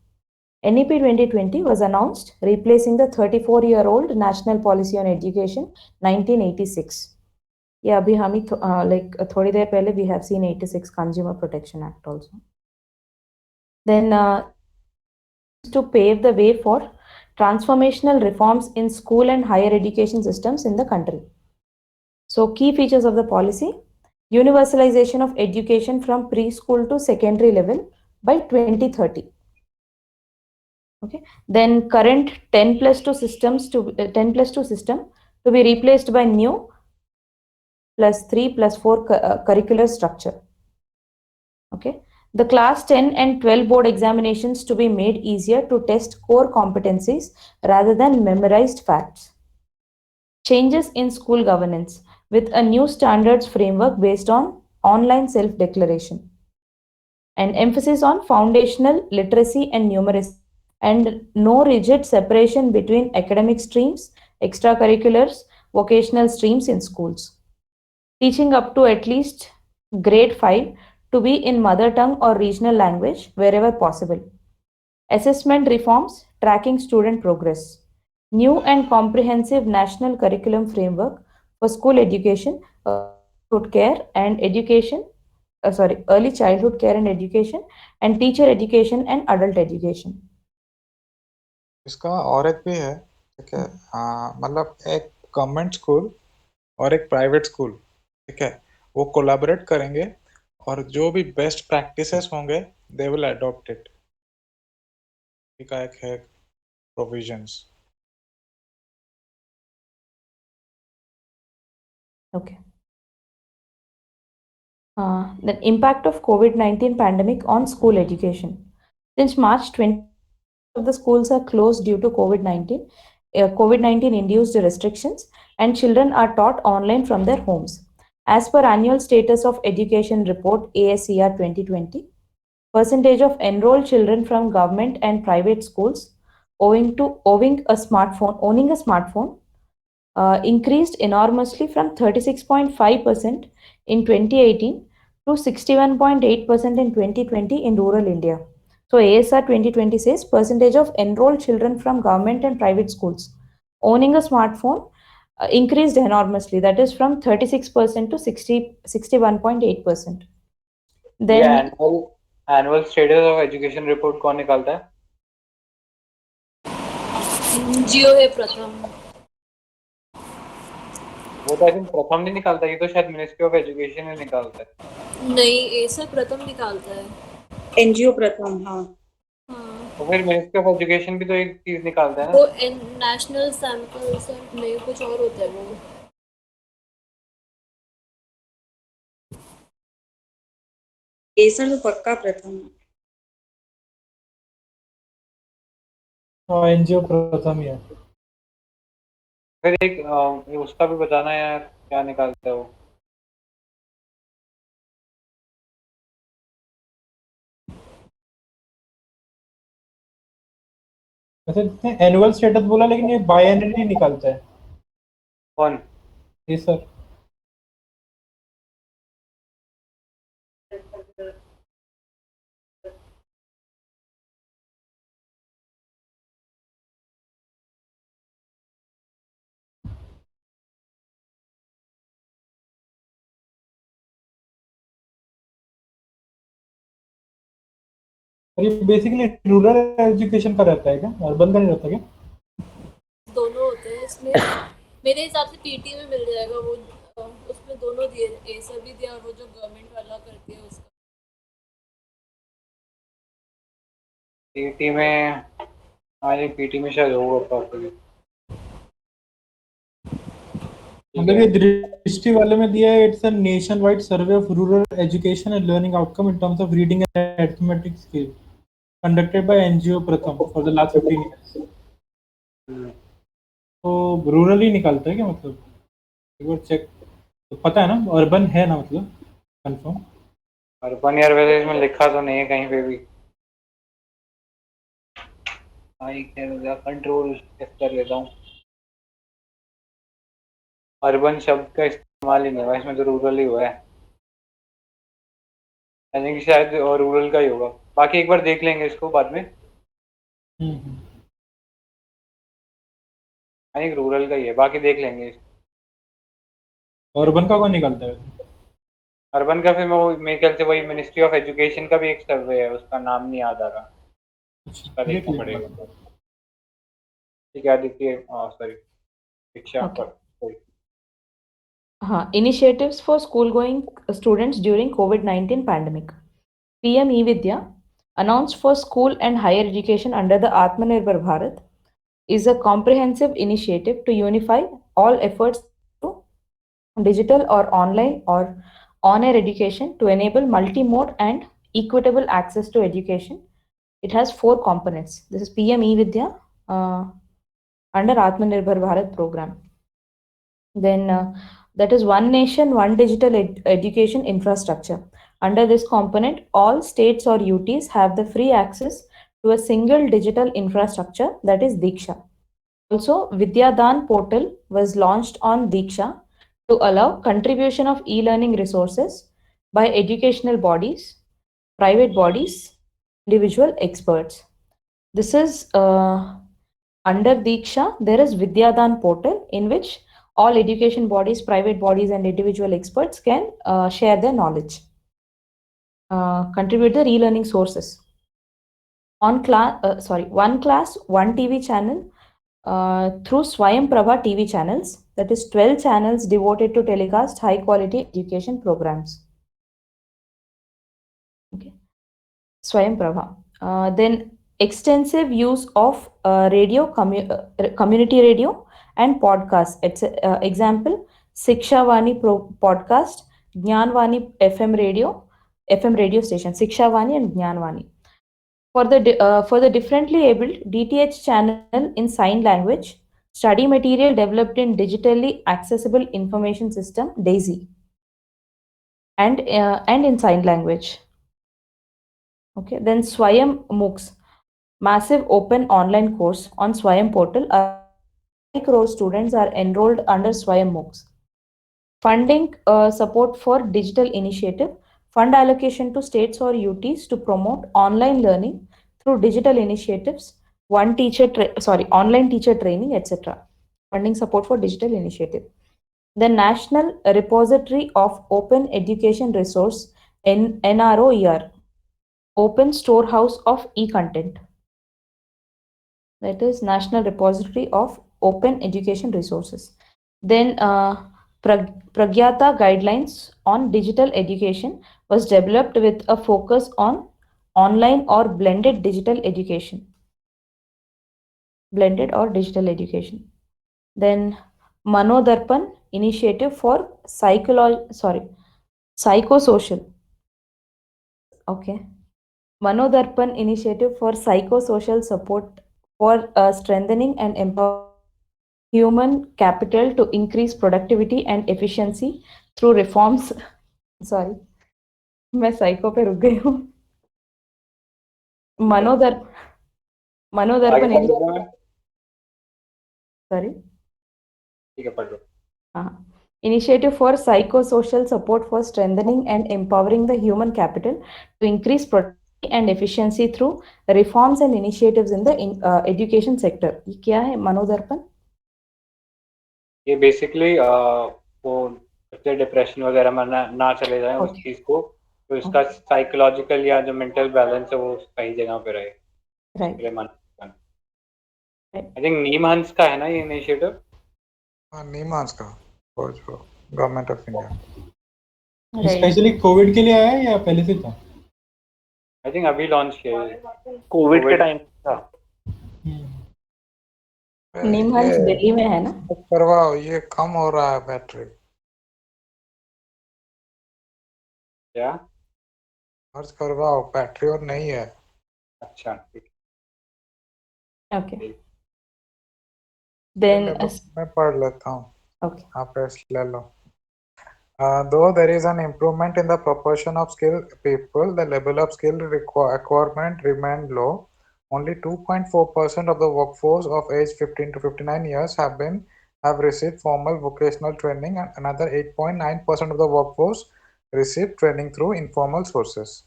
NEP 2020 was announced, replacing the 34-year-old National Policy on Education 1986. Yeah, अभी हम ही like थोड़ी देर पहले we have seen 86 Consumer Protection Act also. Then to pave the way for transformational reforms in school and higher education systems in the country. So key features of the policy: universalization of education from preschool to secondary level by 2030. Okay. Then current 10+2 systems to 10+2 system to be replaced by new +3+4 curricular structure. Okay. The class 10 and 12 board examinations to be made easier to test core competencies rather than memorized facts. Changes in school governance with a new standards framework based on online self-declaration. And emphasis on foundational literacy and numeracy, and no rigid separation between academic streams, extracurriculars, vocational streams in schools. Teaching up to at least grade 5 to be in mother tongue or regional language wherever possible. Assessment reforms tracking student progress. New and comprehensive national curriculum framework for school education, childhood care and education, early childhood care and education, and teacher education and adult education. इसका और एक भी है, ठीक है, मतलब एक government school और एक प्राइवेट स्कूल, ठीक है, वो कोलैबोरेट करेंगे और जो भी बेस्ट प्रैक्टिसेस होंगे दे विल अडॉप्ट इट, ठीक है, एक है provisions. Okay. The impact of COVID-19 pandemic on school education. Since March 20, of the schools are closed due to COVID-19. COVID-19 induced restrictions, and children are taught online from their homes. As per Annual Status of Education Report ASER 2020, percentage of enrolled children from government and private schools owning a smartphone increased enormously from 36.5% in 2018 to 61.8% in 2020 in rural India. So ASR 2020 says percentage of enrolled children from government and private schools owning a smartphone increased enormously. That is from 36% to 61.8%. Then annual status of education report कौन निकालता है? जियो है प्रथम। वो तो I think प्रथम नहीं निकालता, ये तो शायद मिनिस्ट्री ऑफ एजुकेशन ही निकालता है। नहीं, एसर प्रथम निकालता है। एनजीओ प्रथम, हाँ। तो फिर मिनिस्ट्री ऑफ एजुकेशन भी तो एक चीज निकालता है ना? वो नेशनल सैंपल सेट नहीं, कुछ और होता है वो। एसर तो पक्का प्रथम है। हाँ, एनजीओ प्रथम ही है। फिर एक उसका भी बताना यार, क्या निकालता है वो? अच्छा, एनुअल स्टेटस बोला लेकिन ये बायएनली निकालता है। कौन? Yes, sir. और ये बेसिकली रूरल एजुकेशन का रहता है क्या, अर्बन का नहीं रहता क्या? दोनों होते हैं इसमें। मेरे हिसाब से पीटी में मिल जाएगा वो, उसमें दोनों दिए, एसर भी दिया और वो जो गवर्नमेंट वाला करती है उसका। पीटी में, हाँ ये पीटी में शायद होगा प्रॉपर्ली। मतलब ये दृष्टि वाले में दिया है, it's a nation wide survey of rural education and learning outcome in terms of reading and arithmetic skill conducted by NGO प्रथम फॉर द लास्ट 15 ईयर्स। तो रूरल ही निकालता है क्या, मतलब एक बार चेक तो पता है ना, अर्बन है ना, मतलब कंफर्म। अर्बन यार वैसे इसमें लिखा तो नहीं है कहीं पे भी। आई कैन कंट्रोल कर लेता हूँ। अर्बन शब्द का इस्तेमाल ही नहीं हुआ इसमें, तो रूरल ही हुआ है। आई थिंक शायद और रूरल का ही होगा। बाकी एक बार देख लेंगे इसको बाद में। आई थिंक रूरल का ही है, बाकी देख लेंगे। अर्बन का कौन निकालता है? अर्बन का फिर मैं वो, मेरे ख्याल से वही मिनिस्ट्री ऑफ एजुकेशन का भी एक सर्वे है, उसका नाम नहीं याद आ रहा, उसका देख देखना लेंगे। पड़ेगा। ठीक है आदित्य, सॉरी शिक्षा Okay. पर sorry। Initiatives for school-going students during COVID-19 pandemic. PM E-Vidya, announced for school and higher education under the Atmanirbhar Bharat, is a comprehensive initiative to unify all efforts to digital or online or on-air education to enable multi-mode and equitable access to education. It has 4 components. This is PM E-Vidya under Atmanirbhar Bharat program. Then that is One Nation, One Digital Education Infrastructure. Under this component, all states or UTs have the free access to a single digital infrastructure, that is Diksha. Also, Vidyadan portal was launched on Diksha to allow contribution of e-learning resources by educational bodies, private bodies, individual experts. This is under Diksha, there is Vidyadan portal in which all education bodies, private bodies, and individual experts can share their knowledge, contribute their e-learning sources. One class, one TV channel through Swayam Prabha TV channels, that is 12 channels devoted to telecast high quality education programs. Okay. Swayam Prabha. Then extensive use of radio, community radio and podcast. It's example, Siksha Vani podcast, Jnan Vani FM radio station, Siksha Vani and Jnan Vani. For the differently abled, DTH channel in sign language, study material developed in digitally accessible information system, DAISY, and in sign language. Okay, then Swayam MOOCs, massive open online course on Swayam portal. 5 crore students are enrolled under Swayam MOOCs. Funding support for digital initiative, fund allocation to states or UTs to promote online learning through digital initiatives, online teacher training, etc. Funding support for digital initiative. The National Repository of Open Education Resource, NROER, Open Storehouse of E-Content. That is National Repository of Open Education Resources. Then Pragyata Guidelines on Digital Education was developed with a focus on online or blended digital education. Blended or digital education. Then Manodarpan Initiative for Psychosocial. Okay. Manodarpan Initiative for Psychosocial Support for strengthening and empowering human capital to increase productivity and efficiency through reforms. Sorry, मैं psycho पे रुक गई हूँ. मनोदर्पण आगे पढ़ लूंगा मैं। Sorry. ठीक है पढ़ लो। हाँ. Initiative for psychosocial support for strengthening and empowering the human capital to increase productivity and efficiency through reforms and initiatives in the education sector. ये क्या है मनोदर्पण? ये बेसिकली वो बच्चे डिप्रेशन वगैरह में ना चले जाए उस Okay. चीज को, तो इसका साइकोलॉजिकल या जो मेंटल बैलेंस है वो सही जगह पे रहे, Right. इसके लिए मन Right. आई थिंक नीमहंस का है ना ये इनिशिएटिव। नीमांस का वो जो government of India. Right. Specially Covid के लिए आया है या पहले से था? आई थिंक अभी लॉन्च किया है, कोविड के टाइम था। निमहंस ये दिल्ली में है ना? करवाओ, ये कम हो रहा है बैटरी, क्या? चार्ज करवाओ, बैटरी और नहीं है। अच्छा ठीक Okay. Then मैं पढ़ लेता हूँ, okay. आप रेस्ट ले लो। Though there is an improvement in the proportion of skilled people, the level of skill acquirement remained low. Only 2.4% of the workforce of age 15 to 59 years have received formal vocational training, and another 8.9% of the workforce received training through informal sources.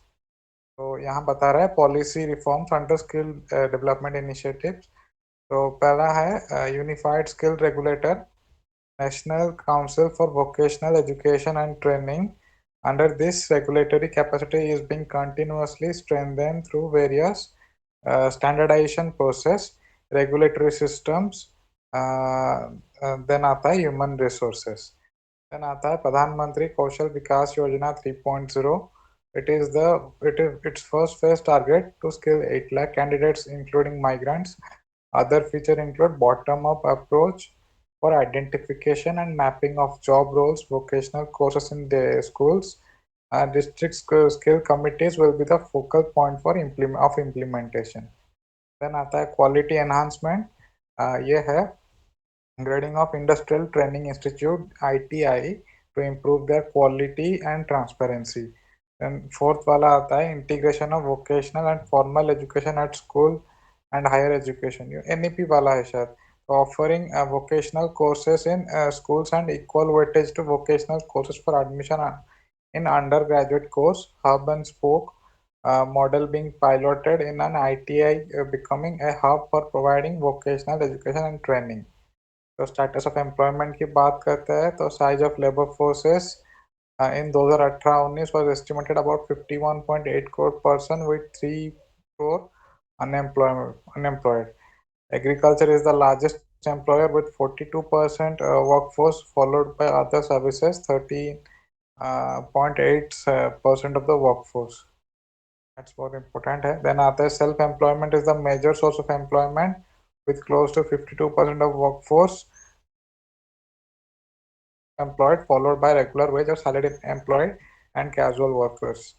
तो यहाँ बता रहा है policy reforms under skill development initiatives. तो पहला है Unified Skill Regulator, National Council for Vocational Education and Training. Under this, regulatory capacity is being continuously strengthened through various standardization process, regulatory systems, then आता है human resources. Then आता है प्रधानमंत्री कौशल विकास योजना 3.0. It is its first phase target to skill 8 lakh candidates including migrants. Other features include bottom-up approach for identification and mapping of job roles, vocational courses in the schools. District skill committees will be the focal point for implementation. Then आता है quality enhancement. ये है grading of Industrial Training Institute (ITI) to improve their quality and transparency. Then fourth वाला आता है integration of vocational and formal education at school and higher education. NEP वाला है शायद, offering vocational courses in schools and equal weightage to vocational courses for admission in undergraduate course. Hub and spoke model being piloted in an ITI, becoming a hub for providing vocational education and training. तो status of employment की बात करते हैं तो size of labour forces in 2018-19 was estimated about 51.8 crore person with 3 crore unemployed. Agriculture is the largest employer with 42% workforce, followed by other services 13.8% of the workforce. That's more important. Then आता है self-employment is the major source of employment with close to 52% of workforce employed, followed by regular wage or salaried employed and casual workers.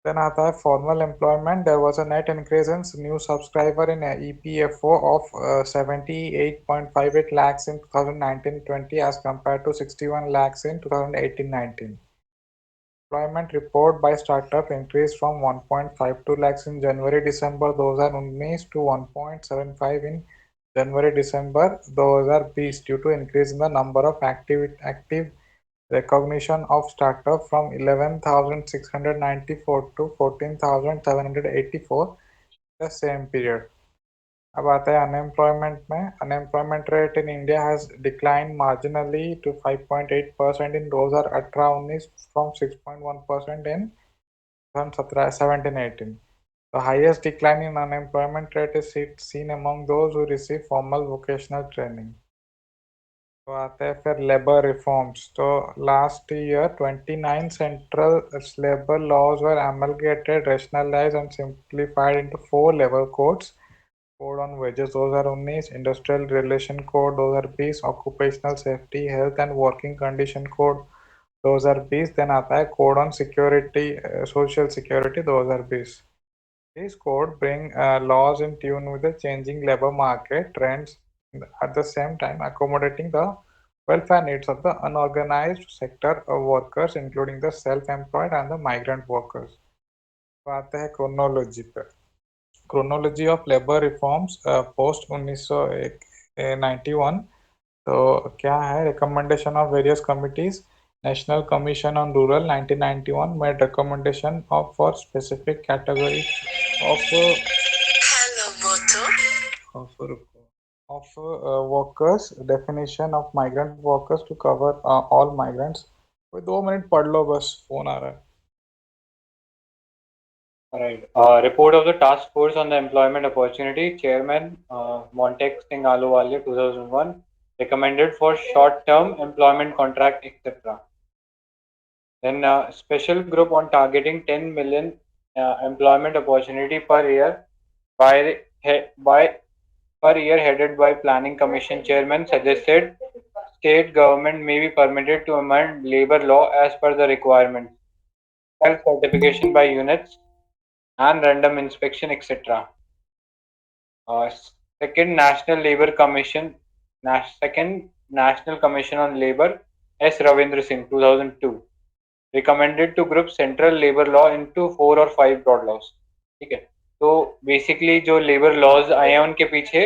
Then आता है formal employment. There was a net increase in new subscriber in EPFO of 78.58 lakhs in 2019-20 as compared to 61 lakhs in 2018-19. Employment report by startup increased from 1.52 lakhs in January-December 2019 to 1.75 in January-December 2020 due to increase in the number of active recognition of startup from 11,694 to 14,784 the same period. अब आता है unemployment में. Unemployment rate in India has decline marginally to 5.8% in 2018-19 from 6.1% in 2017-18. The highest decline in unemployment rate is seen among those who receive formal vocational training. तो आते हैं फिर labour reforms. तो last year 29 central labour laws were amalgamated, rationalised and simplified into 4 labour codes. Code on wages 2019, industrial relation code 2020, occupational safety health and working condition code 2020. Then आता है code on security social security 2020. These codes bring laws in tune with the changing labor market trends, at the same time accommodating the welfare needs of the unorganized sector of workers, including the self-employed and the migrant workers. तो आते हैं chronology पे. Chronology of labor reforms post 1991. तो क्या है recommendation of various committees national commission on rural 1991 made recommendation of for specific category of workers definition of migrant workers to cover all migrants. कोई 2 minute पढ़ लो बस phone आ रहा है. Right. Report of the task force on the employment opportunity. Chairman Montek Singh Ahluwalia, 2001, recommended for short-term employment contract, etc. Then special group on targeting 10 million employment opportunity per year by per year headed by Planning Commission Chairman suggested state government may be permitted to amend labor law as per the requirements. Self-certification by units and random inspection, etc. Uh, Second National Labour Commission, Second National Commission on Labour, S. Ravindra Singh, 2002, recommended to group central labor law into 4 or 5 broad laws. ठीक है, तो basically जो labour laws आए हैं उनके पीछे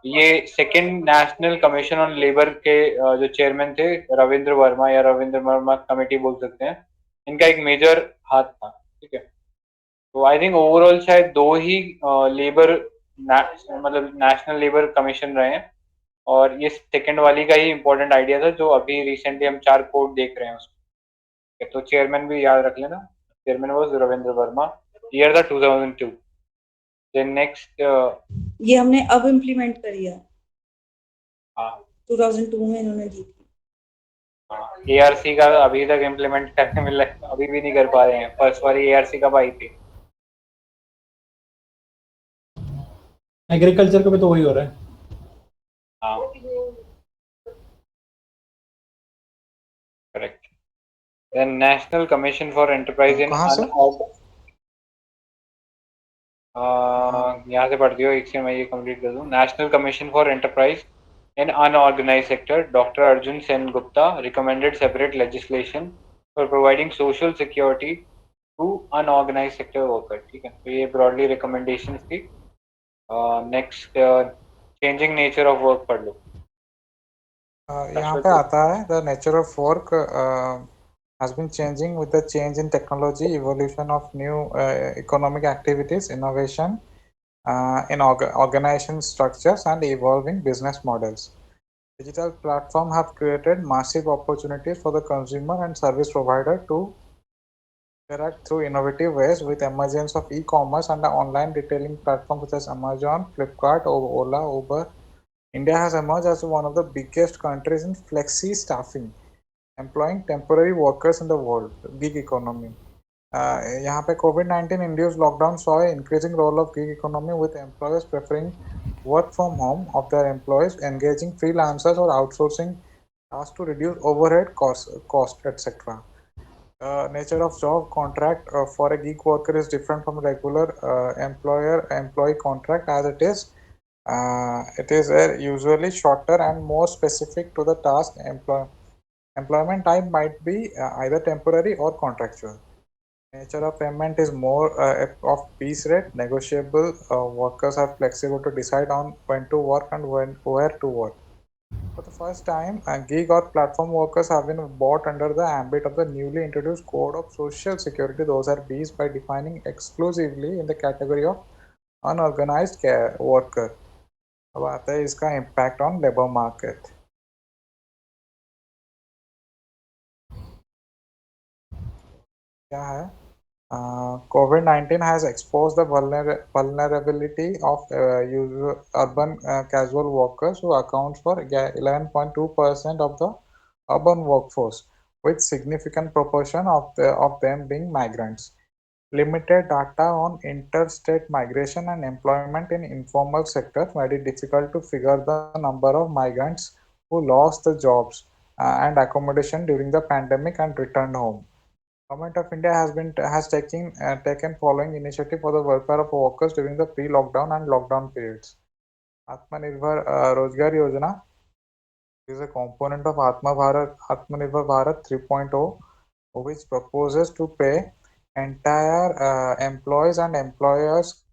ये second national commission on labour के जो चेयरमैन थे रविंद्र वर्मा या रविंद्र वर्मा कमेटी बोल सकते हैं, इनका एक मेजर हाथ था. ठीक है, तो आई थिंक ओवरऑल शायद 2 ही लेबर मतलब नेशनल लेबर कमीशन रहे हैं और ये सेकंड वाली का ही इम्पोर्टेंट आइडिया था जो अभी रिसेंटली हम 4 कोड देख रहे हैं उसमें. तो चेयरमैन भी याद रख लेना, chairman was Ravindra Verma, year था 2002. देन नेक्स्ट ये हमने अब इम्प्लीमेंट करी है, हाँ 2002 में इन्होंने दी थी. एआरसी का अभी तक इम्प्लीमेंट करने में अभी भी नहीं कर पा रहे हैं. फर्स्ट वाली एआरसी कब आई थी? एग्रीकल्चर का भी तो वही हो रहा है. हाँ correct. Then national commission for enterprise in कहाँ से? यहाँ से पढ़ दियो, एक से मैं ये कंप्लीट कर दूँ. National commission for enterprise in unorganized sector, Dr. Arjun Sen Gupta recommended separate legislation for providing social security to unorganized sector workers. ठीक है, तो ये broadly recommendations थी. Next changing nature of work पढ़ लो. यहाँ पे आता है the nature of work has been changing with the change in technology, evolution of new economic activities, innovation in organization structures and evolving business models. Digital platforms have created massive opportunities for the consumer and service provider to interact through innovative ways. With emergence of e-commerce and the online retailing platforms such as Amazon, Flipkart, Ola, Uber, India has emerged as one of the biggest countries in flexi staffing, employing temporary workers in the world, gig economy. यहाँ पे COVID-19 induced lockdown saw an increasing role of gig economy, with employers preferring work from home of their employees, engaging freelancers or outsourcing tasks to reduce overhead cost, etc. Nature of job contract for a gig worker is different from regular employer-employee contract, as it is usually shorter and more specific to the task. Employment type might be either temporary or contractual. Nature of payment is more of piece rate, negotiable. Workers are flexible to decide on when to work and where to work. For the first time, gig or platform workers have been brought under the ambit of the newly introduced Code of Social Security, those are Bs, by defining exclusively in the category of unorganized worker. अब आता है इसका impact on labor market. क्या है? COVID-19 has exposed the vulnerability of urban casual workers, who accounts for 11.2% of the urban workforce, with significant proportion of them being migrants. Limited data on interstate migration and employment in informal sectors made it difficult to figure the number of migrants who lost the jobs and accommodation during the pandemic and returned home. Government of India has taken following initiative for the welfare of workers during the pre-lockdown and lockdown periods. Atmanirbhar Rozgar Yojana is a component of Atmanirbhar Bharat 3.0, which proposes to pay entire employees and employers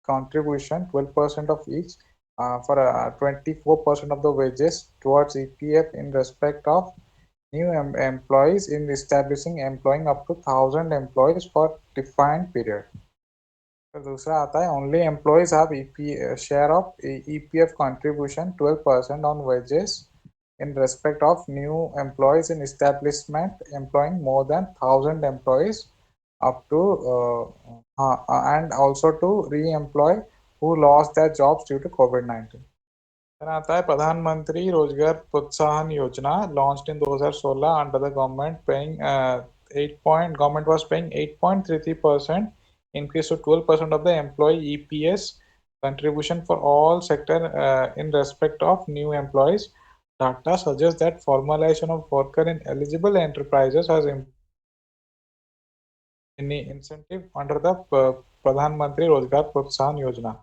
contribution 12% of each for 24% of the wages towards EPF in respect of new employees in establishing employing up to 1,000 employees for defined period. तो दूसरा आता है only employees have share of EPF contribution 12% on wages in respect of new employees in establishment employing more than 1,000 employees up to and also to re-employ who lost their jobs due to COVID-19. फिर आता है प्रधानमंत्री रोजगार प्रोत्साहन योजना launched in 2016 under the government government was paying 8.33% increase to 12% of the employee EPS contribution for all sector in respect of new employees. Data suggests that formalization of worker in eligible enterprises has any incentive under the Pradhan Mantri Rozgar Protsahan Yojana.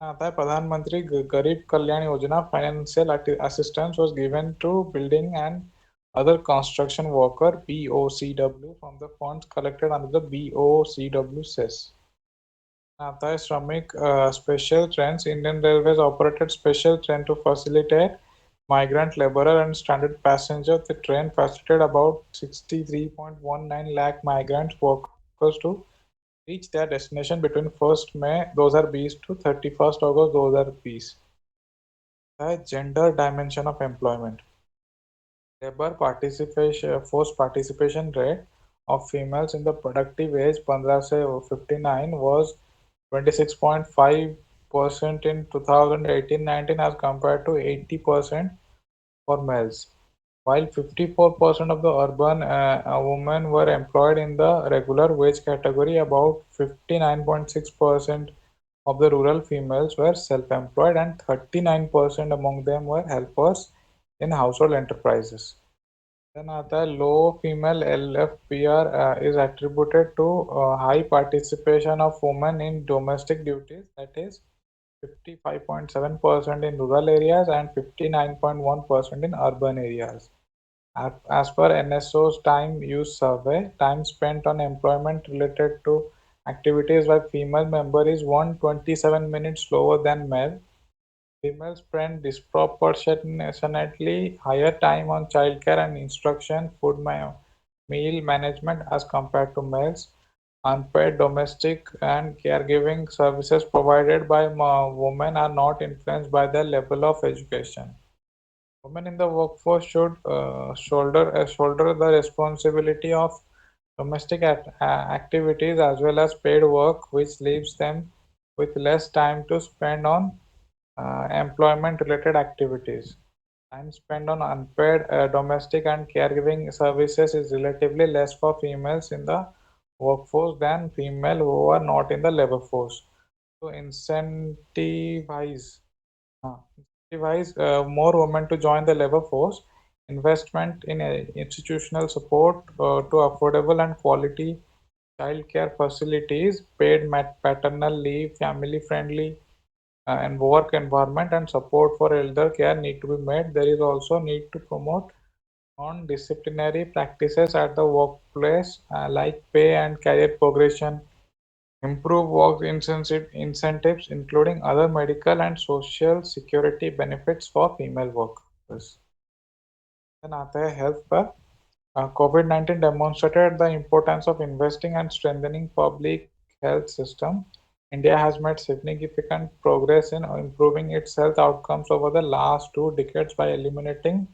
आता है प्रधानमंत्री गरीब Kalyan Yojana financial assistance was given to building and other construction worker BOCW from the funds collected under the BOCW cess. आता है श्रमिक special trains. Indian Railways operated special train to facilitate migrant laborer and stranded passenger. The train facilitated about 63.19 lakh migrant workers to reach their destination between 1st May 2020 to 31st August 2020. The gender dimension of employment. Labor participation, force participation rate of females in the productive age 15 से 59 was 26.5% in 2018-19 as compared to 80% for males. While 54% of the urban women were employed in the regular wage category, about 59.6% of the rural females were self-employed and 39% among them were helpers in household enterprises. Then आता है low female LFPR is attributed to high participation of women in domestic duties, that is 55.7% in rural areas and 59.1% in urban areas. As per NSO's time use survey, time spent on employment related to activities by female member is 127 minutes slower than male. Females spend disproportionately higher time on childcare and instruction, meal management as compared to males. Unpaid domestic and caregiving services provided by women are not influenced by their level of education. Women in the workforce should shoulder the responsibility of domestic activities as well as paid work, which leaves them with less time to spend on employment-related activities. Time spent on unpaid domestic and caregiving services is relatively less for females in the workforce than females who are not in the labor force. So incentivize more women to join the labor force, investment in institutional support to affordable and quality child care facilities, paid paternal leave, family-friendly and work environment and support for elder care need to be made. There is also need to promote non-disciplinary practices at the workplace like pay and career progression, improve work incentives including other medical and social security benefits for female workers. Then आता है health पर. COVID-19 demonstrated the importance of investing and strengthening public health system. India has made significant progress in improving its health outcomes over the last 2 decades by eliminating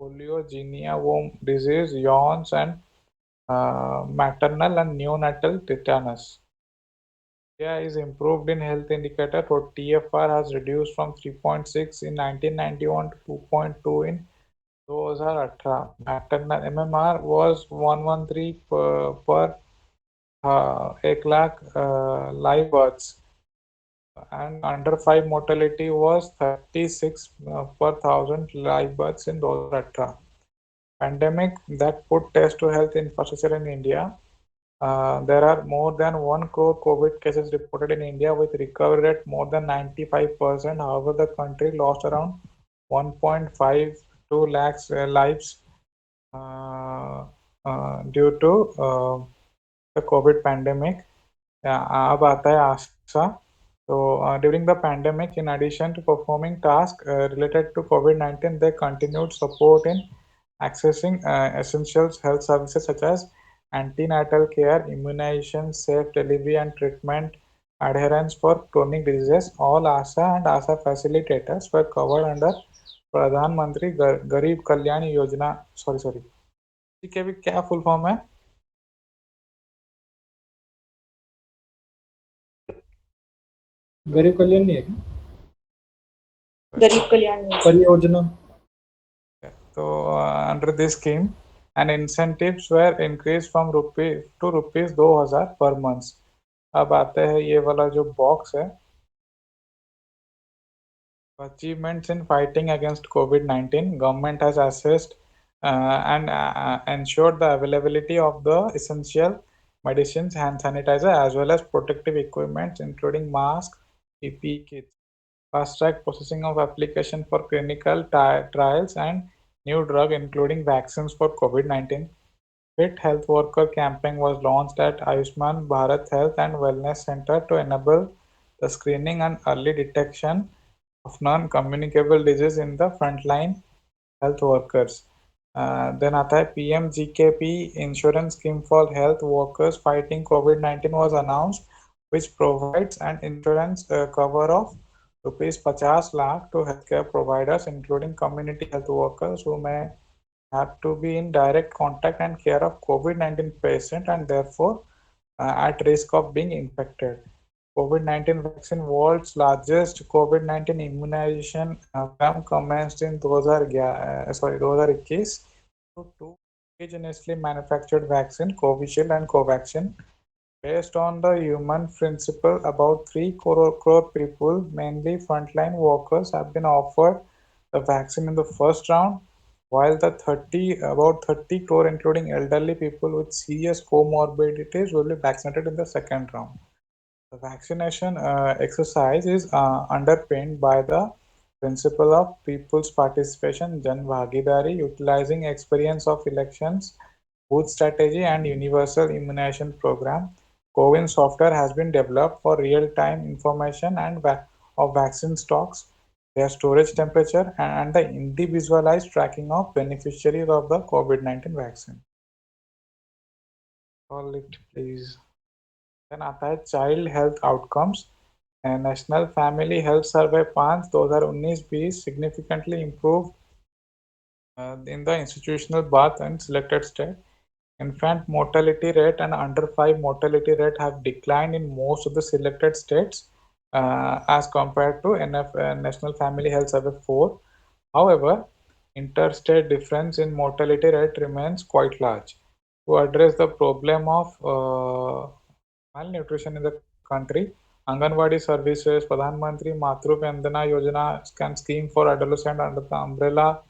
polio, guinea worm disease, yawns, and maternal and neonatal tetanus. India is improved in health indicator for TFR has reduced from 3.6 in 1991 to 2.2 in 2018. Maternal MMR was 113 per 1 lakh live births, and under 5 mortality was 36 per 1,000 live births in 2018. Pandemic that put test to health infrastructure in India. There are more than 1 crore COVID cases reported in India with recovery rate more than 95%. However, the country lost around 1.52 lakhs lives due to the COVID pandemic. अब आता है आशा. So during the pandemic, in addition to performing tasks related to COVID-19, they continued support in accessing essential health services such as antenatal care, immunization, safe delivery and treatment, adherence for chronic diseases. All ASA and ASA facilitators were covered under प्रधान मंत्री गरीब Kalyan Yojana sorry इसके भी क्या full form है? गरीब कल्याण नहीं है क्या? गरीब कल्याण योजना। परियोजना। So under this scheme, and incentives were increased from rupees to rupees 2000 per month. अब आते हैं ये वाला जो बॉक्स है, achievements in fighting against COVID-19. Government has assessed and ensured the availability of the essential medicines, hand sanitizer, as well as protective equipment, including masks, PPE kits. Fast track processing of application for clinical trials and new drug, including vaccines for COVID-19. Fit Health Worker campaign was launched at Ayushman Bharat Health and Wellness Center to enable the screening and early detection of non-communicable disease in the frontline health workers. Then आता है PMGKP insurance scheme for health workers fighting COVID-19 was announced, which provides an insurance cover of rupees 50 lakh to healthcare providers, including community health workers who may have to be in direct contact and care of COVID-19 patient and therefore at risk of being infected. COVID-19 vaccine, world's largest COVID-19 immunization program, commenced in 2021 to two indigenously manufactured vaccine, Covishield and Covaxin. Based on the human principle, about 3 crore people, mainly frontline workers, have been offered the vaccine in the first round, while about 30 crore, including elderly people with serious comorbidities, will be vaccinated in the second round. The vaccination exercise is underpinned by the principle of people's participation, Jan Bhagidari, utilizing experience of elections, booth strategy, and universal immunization program. CoWIN software has been developed for real-time information and of vaccine stocks, their storage temperature, and the individualized tracking of beneficiaries of the COVID-19 vaccine. Call it, please. Then आता है child health outcomes. National family health survey 5 2019-20 significantly improved in the institutional birth and selected state. Infant mortality rate and under 5 mortality rate have declined in most of the selected states as compared to National Family Health Survey 4. However, interstate difference in mortality rate remains quite large. To address the problem of malnutrition in the country, Anganwadi services, Pradhan Mantri Matru Vandana Yojana scheme for adolescent under the umbrella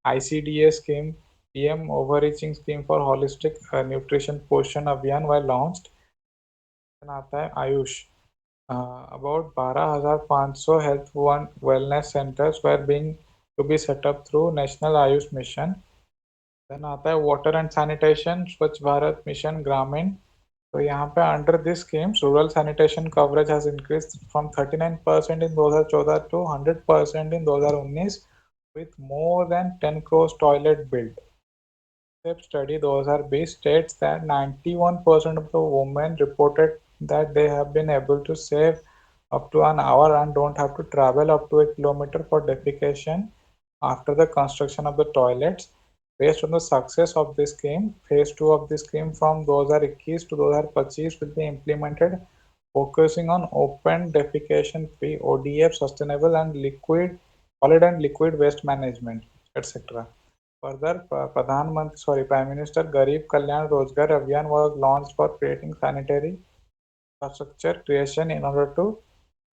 ICDA scheme, PM overreaching scheme for holistic nutrition Poshan Abhiyan were launched. Then आता है Ayush. About 12,500 health wellness centers were being to be set up through National Ayush Mission. Then आता है water and sanitation, Swachh Bharat Mission Gramin. तो यहाँ पे under this scheme, rural sanitation coverage has increased from 39% in 2014 to 100% in 2019, with more than 10 crores toilet built. SEP study 2020 states that 91% of the women reported that they have been able to save up to an hour and don't have to travel up to a kilometer for defecation after the construction of the toilets. Based on the success of this scheme, phase 2 of this scheme from 2021 to 2025 will be implemented, focusing on open defecation free ODF, sustainable and solid and liquid waste management, etc. Further, Prime Minister Garib Kalyan Rozgar Abhiyan was launched for creating sanitary infrastructure creation in order to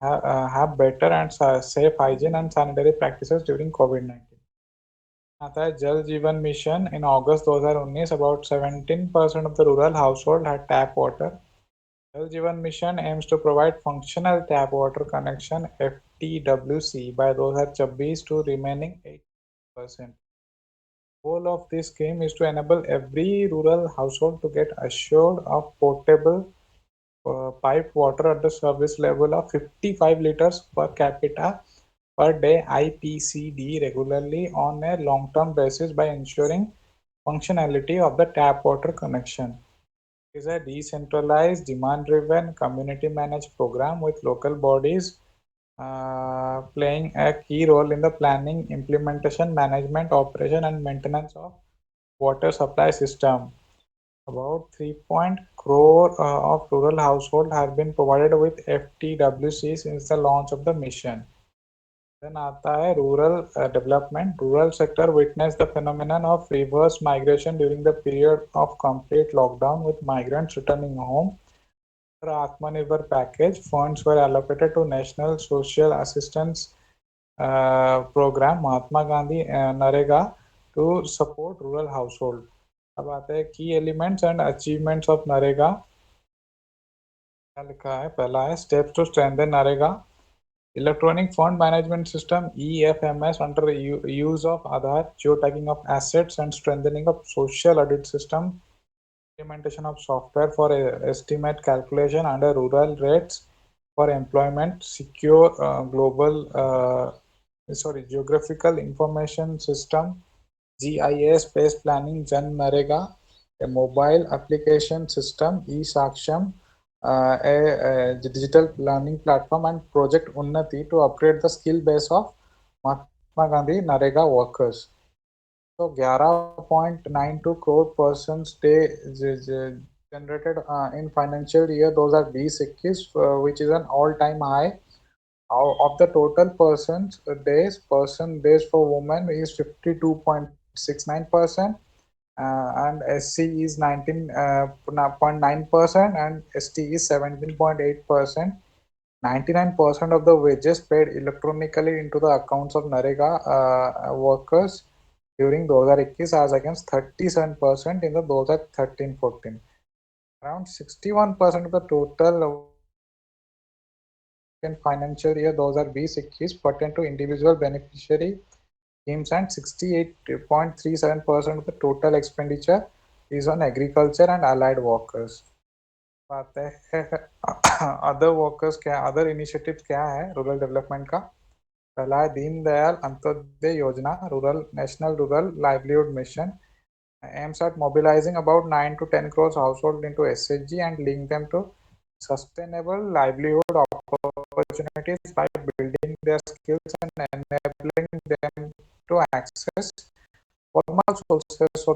have better and safe hygiene and sanitary practices during COVID-19. आता है जल जीवन mission. In August 2019, about 17% of the rural household had tap water. Jal Jeevan Mission aims to provide functional tap water connection (FTWC) by 2026 to remaining 8%. Goal of this scheme is to enable every rural household to get assured of potable piped water at the service level of 55 liters per capita per day IPCD regularly on a long-term basis by ensuring functionality of the tap water connection. It is a decentralized, demand-driven, community-managed program with local bodies playing a key role in the planning, implementation, management, operation, and maintenance of water supply system. About 3 crore of rural households have been provided with FTWC since the launch of the mission. Then आता है rural development. Rural sector witnessed the phenomenon of reverse migration during the period of complete lockdown, with migrants returning home. For Atmanirbhar package, funds were allocated to National Social Assistance Program Mahatma Gandhi NREGA to support rural household. अब आते हैं key elements and achievements of NREGA. क्या लिखा है? पहला है steps to strengthen NREGA. Electronic Fund Management System EFMS under use of Aadhaar, geotagging of assets, and strengthening of social audit system. Implementation of software for estimate calculation under rural rates for employment, secure geographical information system, GIS-based planning, Jan Narega, a mobile application system, eSaksham, a digital learning platform, and Project Unnati to upgrade the skill base of Mahatma Gandhi Narega workers. So 11.92 crore persons day generated in financial year 2020-21, which is an all-time high. Of the total person days for women is 52.69%, and SC is 19.9%, and ST is 17.8%. 99% of the wages paid electronically into the accounts of NREGA workers during 2021 as against 37% in the 2013-14. Around 61% of the total in financial year 2020-21 pertain to individual beneficiary schemes, and 68.37% of the total expenditure is on agriculture and allied workers. Other workers क्या, other initiatives क्या है rural development का? पहला है दीनदयाल अंत्योदय योजना, National Rural Livelihood Mission, aims at mobilizing about 9 to 10 crores households into SHG and link them to sustainable livelihood opportunities by building their skills and enabling them to access formal sources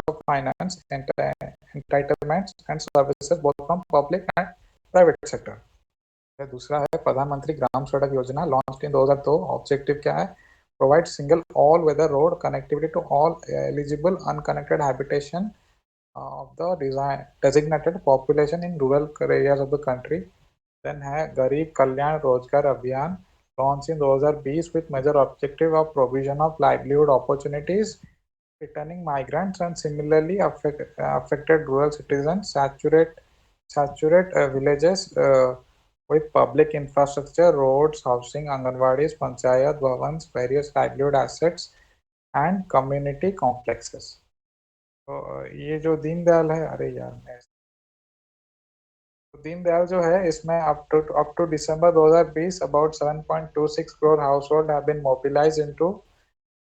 of finance, entitlements and services both from public and private sector. दूसरा है प्रधानमंत्री ग्राम सड़क योजना, launched in 2002. Objective क्या है? Provide single all-weather road connectivity to all eligible unconnected habitation of the designated population in rural areas of the country. Then है गरीब कल्याण रोजगार अभियान, launched in 2020 with major objective of provision of livelihood opportunities, returning migrants and similarly affected rural citizens, saturate villages with public infrastructure, roads, housing, Anganwadis, Panchayat, Bhavans, various livelihood assets and community complexes. तो ये जो दीनदयाल है, अरे यार दीनदयाल जो है इसमें up to December 2020 about 7.26 crore households have been mobilized into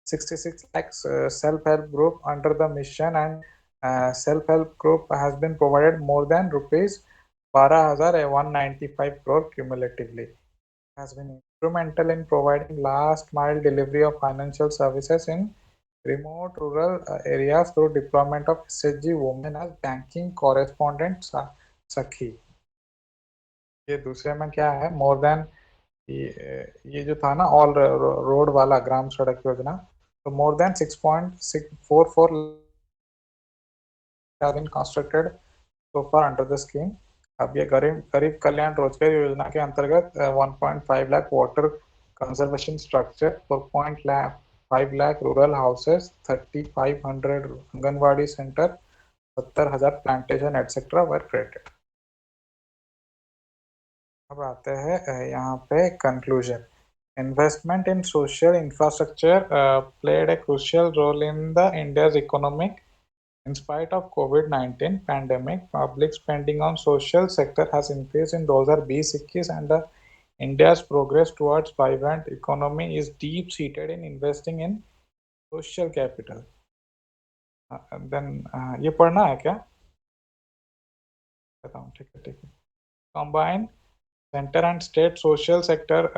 66 lakhs self-help group under the mission, and self-help group has been provided more than rupees 12,195 crore cumulatively. Has been instrumental in providing last mile delivery of financial services in remote rural areas through deployment of SHG women as banking correspondent Sakhi. ये दूसरे में क्या है, more than ये जो था ना all road वाला ग्राम सड़क योजना, तो more than 6.644 have been constructed so far under the scheme. अब ये गरीब कल्याण रोजगार योजना के अंतर्गत 1.5 lakh water conservation structure, 4.5 lakh rural houses, 3500 anganwadi centre, 70,000 plantation etcetera वर क्रिएटेड. अब आते हैं यहाँ पे conclusion. Investment in social infrastructure played a crucial role in the India's economic In spite of COVID-19 pandemic, public spending on social sector has increased in 2020-21 and India's progress towards vibrant economy is deep-seated in investing in social capital. Then ये पढ़ना है क्या? बताऊँ, ठीक है. Combine center and state social sector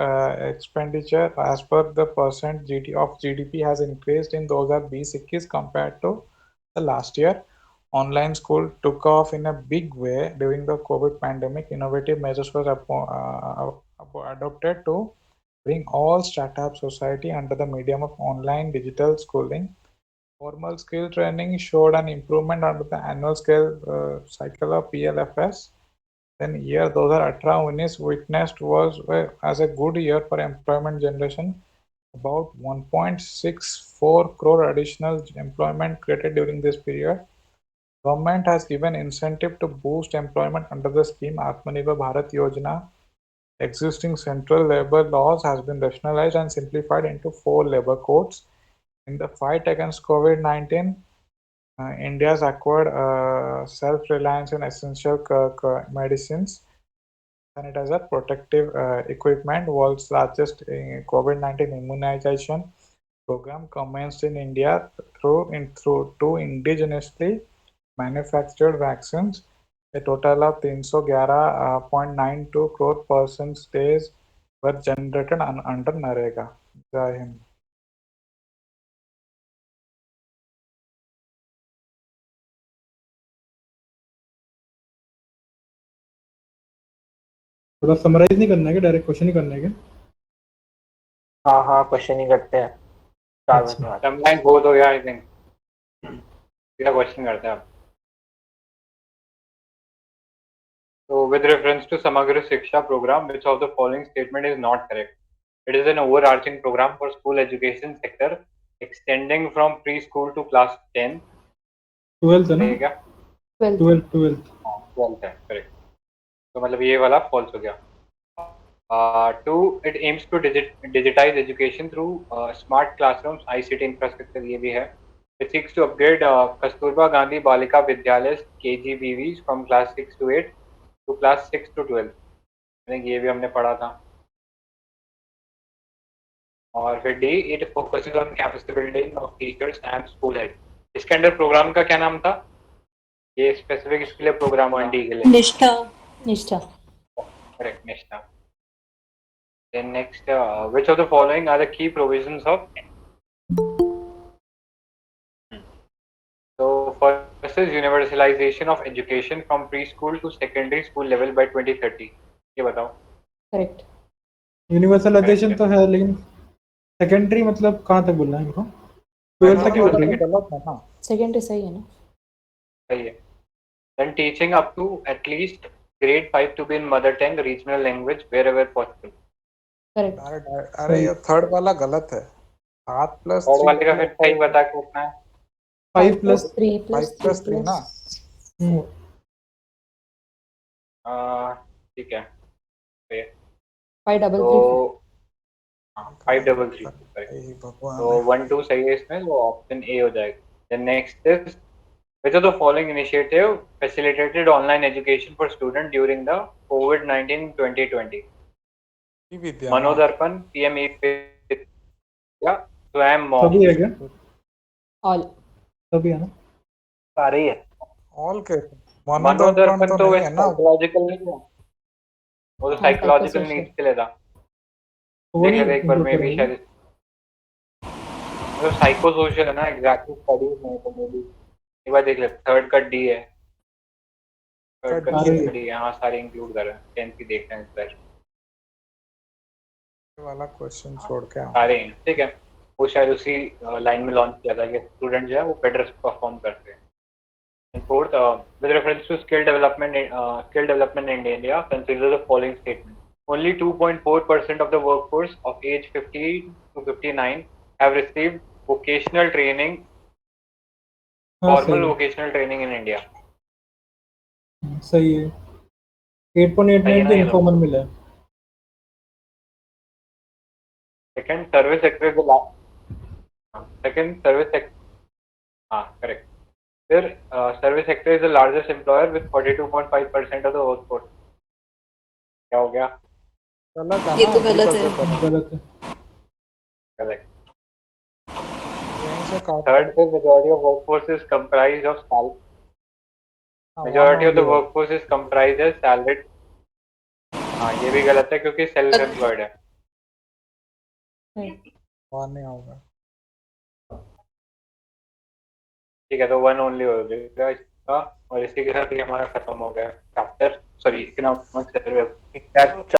expenditure as per the percent of GDP has increased in 2020-21 compared to the last year. Online school took off in a big way during the COVID pandemic. Innovative measures were adopted to bring all strata of society under the medium of online digital schooling. Formal skill training showed an improvement under the annual scale cycle of PLFS. Then year 2018-19 witnessed was as a good year for employment generation. About 1.64 crore additional employment created during this period. Government has given incentive to boost employment under the scheme Atmanirbhar Bharat Yojana. Existing central labor laws has been rationalized and simplified into 4 labor codes. In the fight against COVID-19, India's acquired self-reliance in essential medicines, sanitizer, protective equipment, world's largest COVID-19 immunization program commenced in India through two indigenously manufactured vaccines. A total of 311.92 crore person days were generated under NREGA. Jai Hind. थोड़ा summarise नहीं करना है क्या, direct question ही करना है क्या? हाँ question ही करते हैं. 4 मिनट बाद. समटाइम्स बहुत हो गया आई थिंक. सीधा क्वेश्चन करते हैं अब. So with reference to Samagra Shiksha program, which of the following statement is not correct? It is an overarching program for school education sector extending from preschool to class 10. 12th है ना? सही है क्या? 12th. 12th है, correct. तो मतलब ये वाला false हो गया. 2. It aims to digitize education through smart classrooms, ICT infrastructure, ये भी है. It seeks to upgrade Kasturba Gandhi Balika Vidyalaya KGBVs from class 6 to 8 to class 6 to 12. I think ये भी हमने पढ़ा था. और फिर D, it focuses on capacity building of teachers and school heads. इसके अंदर प्रोग्राम का क्या नाम था? ये स्पेसिफिक इसके लिए प्रोग्राम है, D के लिए. निष्ठा. Correct, Nishta. Then next, which of the following are the key provisions of? So first is universalization of education from preschool to secondary school level by 2030. ये बताओ. करेक्ट. यूनिवर्सलाइजेशन तो है, लेकिन सेकेंडरी मतलब कहाँ तक बोलना है इनको? 12th तक ही बोल रहे हैं. गलत है ना? सेकेंडरी सही है ना? सही है. Then teaching up to at least grade 5 to be in mother tongue regional language wherever possible. Correct. अरे ये थर्ड वाला गलत है. 7 प्लस और वाले का फिर सही बता के उठना है. 5 प्लस 3 प्लस 3 ना. ठीक है. 533. तो 533. भगवान. तो 1 2 सही है इसमें, तो ऑप्शन ए हो जाएगा. Then next is which of the following initiative facilitated online education for students during the COVID-19 2020? Manodarpan, PM या स्वयं मॉक. सभी है क्या? ऑल. सभी है ना? सारे ही है. ऑल के मनोदर्पण तो नहीं है ना. साइकोलॉजिकल नहीं था, वो तो साइकोलॉजिकल psychosocial. नीड्स के लिए था. वो नहीं देखेगा एक बार, include मे भी करेंगे. शायद मतलब साइको सोशल है ना, एग्जैक्टली स्टडीज नहीं तो मे भी एक बार देख ले. थर्ड का डी है, थर्ड का अरे. डी यहाँ सारे इंक्लूड कर रहे हैं. 10th की देखते हैं इस बार. वाला क्वेश्चन छोड़ के सारे हैं, ठीक है. वो शायद उसी लाइन में लॉन्च किया था कि स्टूडेंट जो है वो बेटर परफॉर्म करते हैं. Fourth, with reference to skill development in India, consider the following statement. Only 2.4% of the workforce of age 15 to 59 have received vocational training, formal vocational training in India. सही है. 8.89 तो informal मिला है. Second, service sector is the last. Second, service sector. हाँ, correct. फिर service sector is the largest employer with 42.5% of the workforce. क्या हो गया? गलत है ये ना, तो गलत है। agriculture गलत है। करेक्ट। यहीं से काट third is majority of workforce is comprised of salary. हाँ, Majority of the one only workforce is comprised as salaried. हाँ ये भी गलत है क्योंकि सेल्फ एम्प्लॉयड है। one ही होगा। ठीक है, तो वन ओनली हो गया इसका, और इसी के साथ ये हमारा खत्म हो गया चैप्टर, सॉरी इकोनॉमिक्स सर्वे।